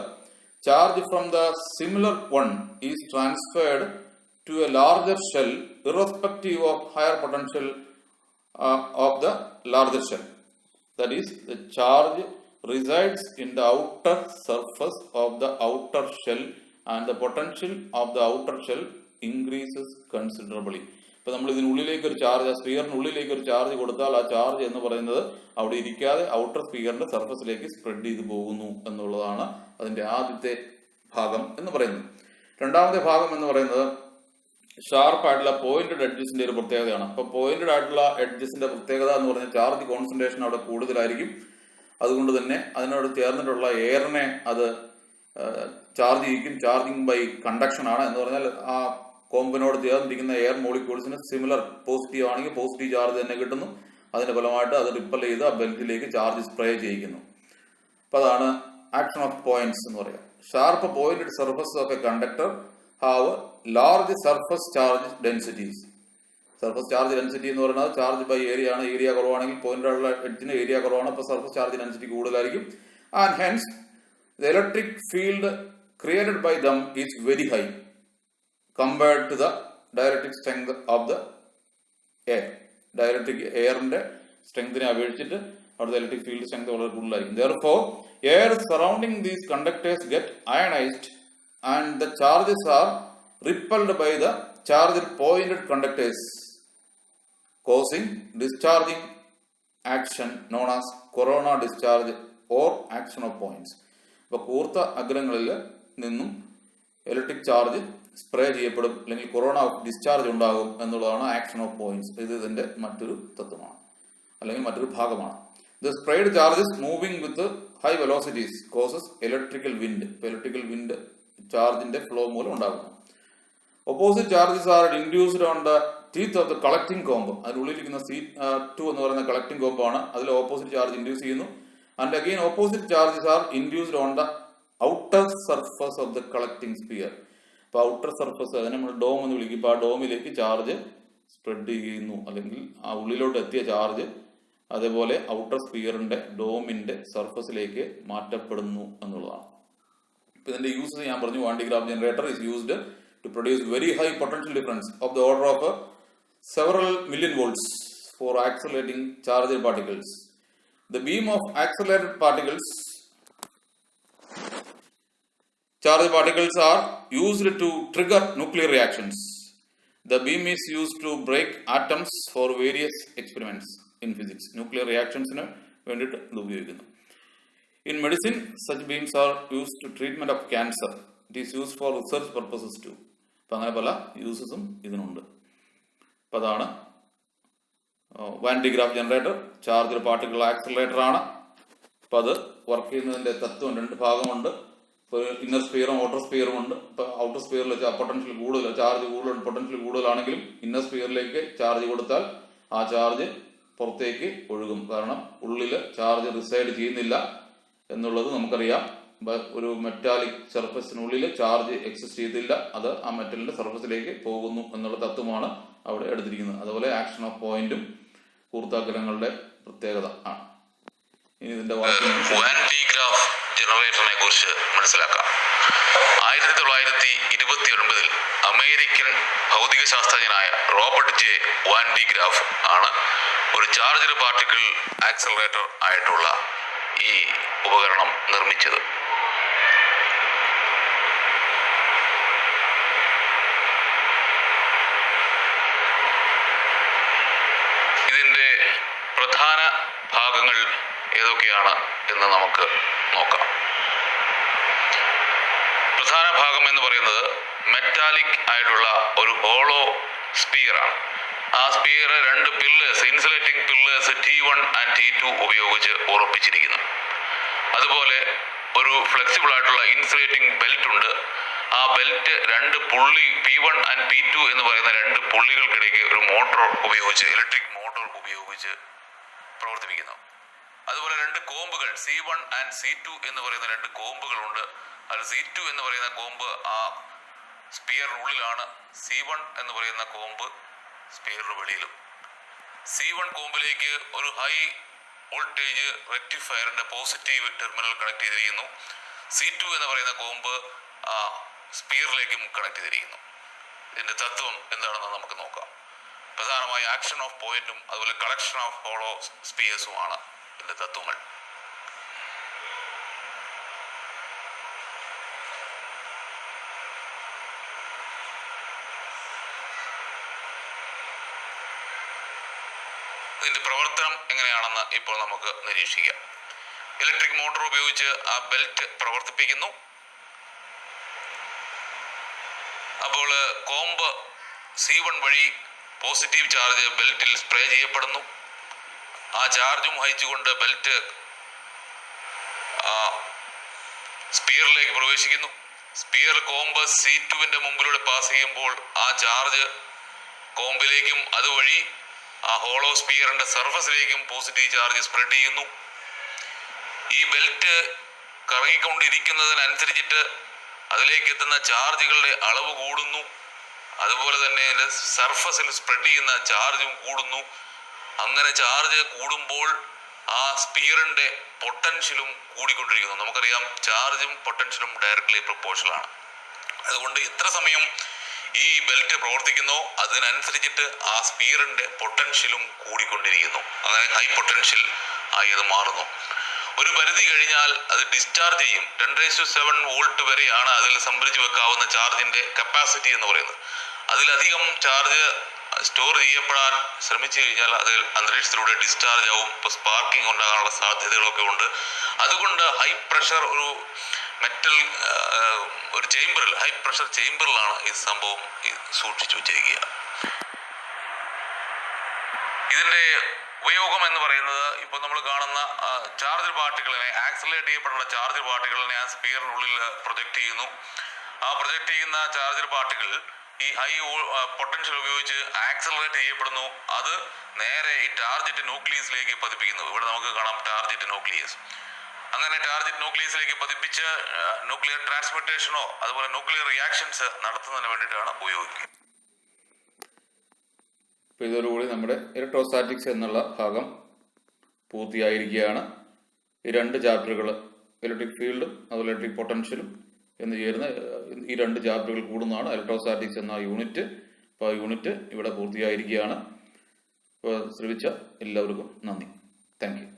Speaker 1: charge from the similar one is transferred to a larger shell irrespective of higher potential of the larger shell. That is, the charge resides in the outer surface of the outer shell and the potential of the outer shell increases considerably. ഇപ്പൊ നമ്മൾ ഇതിനുള്ളിലേക്ക് ഒരു charge, സ്പിയറിനുള്ളിലേക്ക് ഒരു charge കൊടുത്താൽ ആ charge എന്ന് പറയുന്നത് അവിടെ ഇരിക്കാതെ outer സ്പിയറിന്റെ സർഫസിലേക്ക് spread ചെയ്ത് പോകുന്നു എന്നുള്ളതാണ് അതിന്റെ ആദ്യത്തെ ഭാഗം എന്ന് പറയുന്നത്. രണ്ടാമത്തെ ഭാഗം എന്ന് പറയുന്നത് ഷാർപ്പ് ആയിട്ടുള്ള പോയിന്റഡ് എഡ്ജസിന്റെ ഒരു പ്രത്യേകതയാണ്. അപ്പൊ പോയിന്റഡ് ആയിട്ടുള്ള എഡ്ജസിന്റെ പ്രത്യേകത എന്ന് പറഞ്ഞാൽ ചാർജ് കോൺസെൻട്രേഷൻ അവിടെ കൂടുതലായിരിക്കും. അതുകൊണ്ട് തന്നെ അതിനോട് ചേർന്നിട്ടുള്ള എയറിനെ അത് ചാർജ് ചെയ്യിക്കും. ചാർജിങ് ബൈ കണ്ടക്ഷൻ ആണ് എന്ന് പറഞ്ഞാൽ ആ കോമ്പിനോട് ചേർന്നിരിക്കുന്ന എയർ മോളിക്യൂൾസിന് സിമിലർ പോസിറ്റീവ് ആണെങ്കിൽ പോസിറ്റീവ് ചാർജ് തന്നെ കിട്ടുന്നു. അതിന്റെ ഫലമായിട്ട് അത് റിപ്പൽ ചെയ്ത് ആ ബെൽറ്റിലേക്ക് ചാർജ് സ്പ്രേ ചെയ്യിക്കുന്നു. അപ്പൊ അതാണ് ആക്ഷൻ ഓഫ് പോയിന്റ്സ് എന്ന് പറയാം. Sharp pointed surface of a conductor have large surface charge densities. Surface charge density എന്ന് പറയുന്നത് ചാർജ് ബൈ ഏരിയ ആണ്. ഏരിയ കുറവാണെങ്കിൽ പോയിന്റുള്ള എഡ്ജിന് ഏരിയ കുറവാണ്, അപ്പൊ സർഫസ് ചാർജ് ഡെൻസിറ്റി കൂടുതലായിരിക്കും. And hence the electric field created by them is very high compared to the dielectric strength of the air. Dielectric airന്റെ സ്ട്രെങ്തിനെ അപേക്ഷിച്ചിട്ട് അവിടുത്തെ ഇലക്ട്രിക് ഫീൽഡ് സ്ട്രെങ്ത് വളരെ കൂടുതലായിരിക്കും. Therefore, air surrounding these conductors get ionized and the charges are repelled by the charged pointed conductors, causing discharging action known as corona discharge or action of points. അപ്പോൾ കൂർത്ത അഗ്രങ്ങളിൽ നിന്നും electric charge spray ചെയ്യപ്പെടും, അല്ലെങ്കിൽ corona discharge ഉണ്ടാകും എന്നുള്ളതാണ് action of points. ഇത് ഇതിന്റെ മറ്റൊരു തത്വമാണ്, അല്ലെങ്കിൽ മറ്റൊരു ഭാഗമാണ്. The spread charges moving with high velocities causes electrical wind. Electrical wind ചാർജിന്റെ ഫ്ലോ മൂലം ഉണ്ടാകുന്നു. Opposite charges are induced on the teeth of the collecting comb. അതിനുള്ളിലിരിക്കുന്ന C2 എന്ന് പറയുന്ന കളക്ടിംഗ് കോമ്പ് ആണ്. അതിൽ ഓപ്പോസിറ്റ് ചാർജ് ഇൻഡ്യൂസ് ചെയ്യുന്നു. And again opposite charges are induced on the outer surface of the collecting sphere. അപ്പോൾ outer surface, അതിനെ നമ്മൾ dome എന്ന് വിളിക്കും. ഇപ്പോൾ ആ ഡോമിലേക്ക് ചാർജ് സ്പ്രെഡ് ചെയ്യുന്നു, അല്ലെങ്കിൽ ആ ഉള്ളിലോട്ട് എത്തിയ ചാർജ് അതേപോലെ ഔട്ടർ സ്പിയറിന്റെ ഡോമിന്റെ സർഫസിലേക്ക് മാറ്റപ്പെടുന്നു എന്നുള്ളതാണ്. ഇപ്പൊ ഇതിന്റെ യൂസ് ഞാൻ പറഞ്ഞു. Van de Graaff generator is used to produce very high potential difference of the order of several million volts for accelerating charged particles. The beam of accelerated charged particles are used to trigger nuclear reactions. The beam is used to break atoms for various experiments in physics. Nuclear reactions വേണ്ടിയിട്ട് ഇത് ഉപയോഗിക്കുന്നു. In medicine, such beams are used to treatment of cancer. It is used for research purposes too. അപ്പം അങ്ങനെ പല യൂസസും ഇതിനുണ്ട്. അപ്പം അതാണ് Van de Graaff generator. Charge particle accelerator ആണ്. അപ്പം അത് വർക്ക് ചെയ്യുന്നതിന്റെ തത്വം രണ്ട് ഭാഗമുണ്ട്. ഇപ്പോൾ ഇന്നർ സ്പിയറും ഔട്ടർ സ്പിയറും ഉണ്ട്. ഇപ്പം ഔട്ടർ സ്പിയറിൽ പൊട്ടൻഷ്യൽ കൂടുതൽ, ചാർജ് കൂടുതൽ, പൊട്ടൻഷ്യൽ കൂടുതലാണെങ്കിലും ഇന്നർ സ്പിയറിലേക്ക് ചാർജ് കൊടുത്താൽ ആ ചാർജ് പുറത്തേക്ക് ഒഴുകും. കാരണം ഉള്ളിൽ ചാർജ് റിസൈഡ് ചെയ്യുന്നില്ല എന്നുള്ളത് നമുക്കറിയാം. ഒരു മെറ്റാലിക് സർഫസിനുള്ളിൽ ചാർജ് എക്സിസ്റ്റ് ചെയ്തില്ല, അത് ആ മെറ്റലിന്റെ സർഫസിലേക്ക് പോകുന്നു എന്നുള്ള തത്വമാണ് അവിടെ എടുത്തിരിക്കുന്നത്. അതുപോലെ ആക്ഷൻ ഓഫ് പോയിന്റും കൂർത്താഗ്രഹങ്ങളുടെ പ്രത്യേകത ആണ്. ഇനി ഇതിന്റെ
Speaker 2: വാൻഡെ ഗ്രാഫ് ജനറേറ്ററിനെ കുറിച്ച് മനസ്സിലാക്കാം. 1929 അമേരിക്കൻ ഭൗതിക ശാസ്ത്രജ്ഞനായ റോബർട്ട് ജെ വാൻഡെ ഗ്രാഫ് ആണ് ഒരു ചാർജ്ഡ് പാർട്ടിക്കിൾ ആക്സിലറേറ്റർ ആയിട്ടുള്ള ഈ ഉപകരണം നിർമ്മിച്ചത്. ഇതിന്റെ പ്രധാന ഭാഗങ്ങൾ ഏതൊക്കെയാണ് എന്ന് നമുക്ക് നോക്കാം. പ്രധാന ഭാഗം എന്ന് പറയുന്നത് മെറ്റാലിക് ആയിട്ടുള്ള ഒരു ഹോളോ സ്പിയർ ആണ്. ആ സ്പിയർ രണ്ട് pillars, insulating pillars T1 and T2 ഉപയോഗിച്ച് ഉറപ്പിച്ചിരിക്കുന്നു. അതുപോലെ ഒരു ഫ്ലെക്സിബിൾ ആയിട്ടുള്ള ഇൻസുലേറ്റിംഗ് ബെൽറ്റ് ഉണ്ട്. ആ ബെൽറ്റ് രണ്ട് പുള്ളി P1 and P2 എന്ന് പറയുന്ന രണ്ട് പുള്ളികൾക്കിടയ്ക്ക് ഒരു മോട്ടോർ ഉപയോഗിച്ച്, ഇലക്ട്രിക് മോട്ടോർ ഉപയോഗിച്ച് പ്രവർത്തിപ്പിക്കുന്നു. അതുപോലെ രണ്ട് കോമ്പുകൾ C1 and C2 എന്ന് പറയുന്ന രണ്ട് കോമ്പുകളുണ്ട്. അത് C2 എന്ന് പറയുന്ന കോമ്പ് ആ സ്പിയറിനുള്ളിലാണ്, C1 എന്ന് പറയുന്ന കോമ്പ് സ്പിയറിന് വെളിയിലും. C1 കോമ്പിലേക്ക് ഒരു ഹൈ വോൾട്ടേജ് റെക്ടിഫയറിന്റെ പോസിറ്റീവ് ടെർമിനൽ കണക്ട് ചെയ്തിരിക്കുന്നു. C2 എന്ന് പറയുന്ന കോമ്പ് ആ സ്പിയറിലേക്കും കണക്ട് ചെയ്തിരിക്കുന്നു. ഇതിന്റെ തത്വം എന്താണെന്ന് നമുക്ക് നോക്കാം. പ്രധാനമായി ആക്ഷൻ ഓഫ് പോയിന്റും അതുപോലെ കളക്ഷൻ ഓഫ് ഹോളോ സ്പിയേഴ്സുമാണ് ഇതിന്റെ തത്വങ്ങൾ. ഇതിന്റെ പ്രവർത്തനം എങ്ങനെയാണെന്ന് ഇപ്പോൾ നമുക്ക് നിരീക്ഷിക്കാം. ഇലക്ട്രിക് മോട്ടോർ ഉപയോഗിച്ച് ആ ബെൽറ്റ് പ്രവർത്തിപ്പിക്കുന്നു. അപ്പോൾ കോമ്പ് C1 വഴി പോസിറ്റീവ് ചാർജ് ബെൽറ്റിൽ സ്പ്രേ ചെയ്യപ്പെടുന്നു. ആ ചാർജും വഹിച്ചുകൊണ്ട് ബെൽറ്റ് സ്പിയറിലേക്ക് പ്രവേശിക്കുന്നു. സ്പിയർ കോമ്പ് C2വിന്റെ മുമ്പിലൂടെ പാസ് ചെയ്യുമ്പോൾ ആ ചാർജ് കോമ്പിലേക്കും അതുവഴി ആ ഹോളോ സ്പിയറിന്റെ സർഫസിലേക്കും പോസിറ്റീവ് ചാർജ് സ്പ്രെഡ് ചെയ്യുന്നു. ഈ ബെൽറ്റ് കറങ്ങിക്കൊണ്ടിരിക്കുന്നതിനനുസരിച്ചിട്ട് അതിലേക്ക് എത്തുന്ന ചാർജുകളുടെ അളവ് കൂടുന്നു. അതുപോലെ തന്നെ സർഫസിൽ സ്പ്രെഡ് ചെയ്യുന്ന ചാർജും കൂടുന്നു. അങ്ങനെ ചാർജ് കൂടുമ്പോൾ ആ സ്പിയറിന്റെ പൊട്ടൻഷ്യലും കൂടിക്കൊണ്ടിരിക്കുന്നു. നമുക്കറിയാം ചാർജും പൊട്ടൻഷ്യലും ഡയറക്ട്ലി പ്രൊപ്പോർഷണൽ ആണ്. അതുകൊണ്ട് എത്ര സമയം ഈ ബെൽറ്റ് പ്രവർത്തിക്കുന്നോ അതിനനുസരിച്ചിട്ട് ആ സ്പിയറിന്റെ പൊട്ടൻഷ്യലും കൂടിക്കൊണ്ടിരിക്കുന്നു. അങ്ങനെ ഹൈ പൊട്ടൻഷ്യൽ ആയി അത് മാറുന്നു. ഒരു പരിധി കഴിഞ്ഞാൽ അത് ഡിസ്ചാർജ് ചെയ്യും. 10⁷ വോൾട്ട് വരെയാണ് അതിൽ സംഭരിച്ചു വെക്കാവുന്ന ചാർജിന്റെ കപ്പാസിറ്റി എന്ന് പറയുന്നത്. അതിലധികം ചാർജ് സ്റ്റോർ ചെയ്യപ്പെടാൻ ശ്രമിച്ചു കഴിഞ്ഞാൽ അത് അന്തരീക്ഷത്തിലൂടെ ഡിസ്ചാർജ് ആവും. ഇപ്പോൾ സ്പാർക്കിംഗ് ഉണ്ടാകാനുള്ള സാധ്യതകളൊക്കെ ഉണ്ട്. അതുകൊണ്ട് ഹൈ പ്രഷർ ഒരു മെറ്റൽ ഒരു ചേംബറിൽ, ഹൈ പ്രഷർ ചേംബറിലാണ് ഈ സംഭവം സൂക്ഷിച്ചു വെച്ചിരിക്കുക. ഇതിന്റെ ഉപയോഗം എന്ന് പറയുന്നത് ഇപ്പോൾ നമ്മൾ കാണുന്ന ചാർജ് പാർട്ടിക്കിളിനെ, ആക്സിലറേറ്റ് ചെയ്യപ്പെടുന്ന ചാർജ് പാർട്ടിക്കിളിനെ ആ സ്പിയറിനുള്ളിൽ പ്രൊജക്ട് ചെയ്യുന്നു. ആ പ്രൊജക്ട് ചെയ്യുന്ന ചാർജർ പാർട്ടിക്കിൾ ഈ ഹൈ പൊട്ടൻഷ്യൽ ഉപയോഗിച്ച് ആക്സിലറേറ്റ് ചെയ്യപ്പെടുന്നു. അത് നേരെ ഈ ടാർഗറ്റ് ന്യൂക്ലിയസിലേക്ക് പതിപ്പിക്കുന്നു. ഇവിടെ നമുക്ക് കാണാം ടാർഗറ്റ് ന്യൂക്ലിയസ്. അങ്ങനെ ടാർഗറ്റ് ന്യൂക്ലിയസിലേക്ക് പതിപ്പിച്ച് ന്യൂക്ലിയർ ട്രാൻസ്മിറ്റേഷനോ അതുപോലെ ന്യൂക്ലിയർ റിയാക്ഷൻസ് നടത്തുന്നതിന് വേണ്ടിയിട്ടാണ് ഉപയോഗിക്കുക.
Speaker 1: അപ്പോൾ ഇതോടുകൂടി നമ്മുടെ ഇലക്ട്രോസ്റ്റാറ്റിക്സ് എന്നുള്ള ഭാഗം പൂർത്തിയായിരിക്കുകയാണ്. ഈ രണ്ട് ചാപ്റ്ററുകൾ, ഇലക്ട്രിക് ഫീൽഡും അതുപോലെ ഇലക്ട്രിക് പൊട്ടൻഷ്യലും എന്ന് ചേരുന്ന ഈ രണ്ട് ചാപ്റ്ററുകൾ കൂടുന്നതാണ് ഇലക്ട്രോസ്റ്റാറ്റിക്സ് എന്ന യൂണിറ്റ്. അപ്പോൾ ആ യൂണിറ്റ് ഇവിടെ പൂർത്തിയായിരിക്കുകയാണ്. അപ്പോൾ ശ്രമിച്ച എല്ലാവർക്കും നന്ദി. Thank you.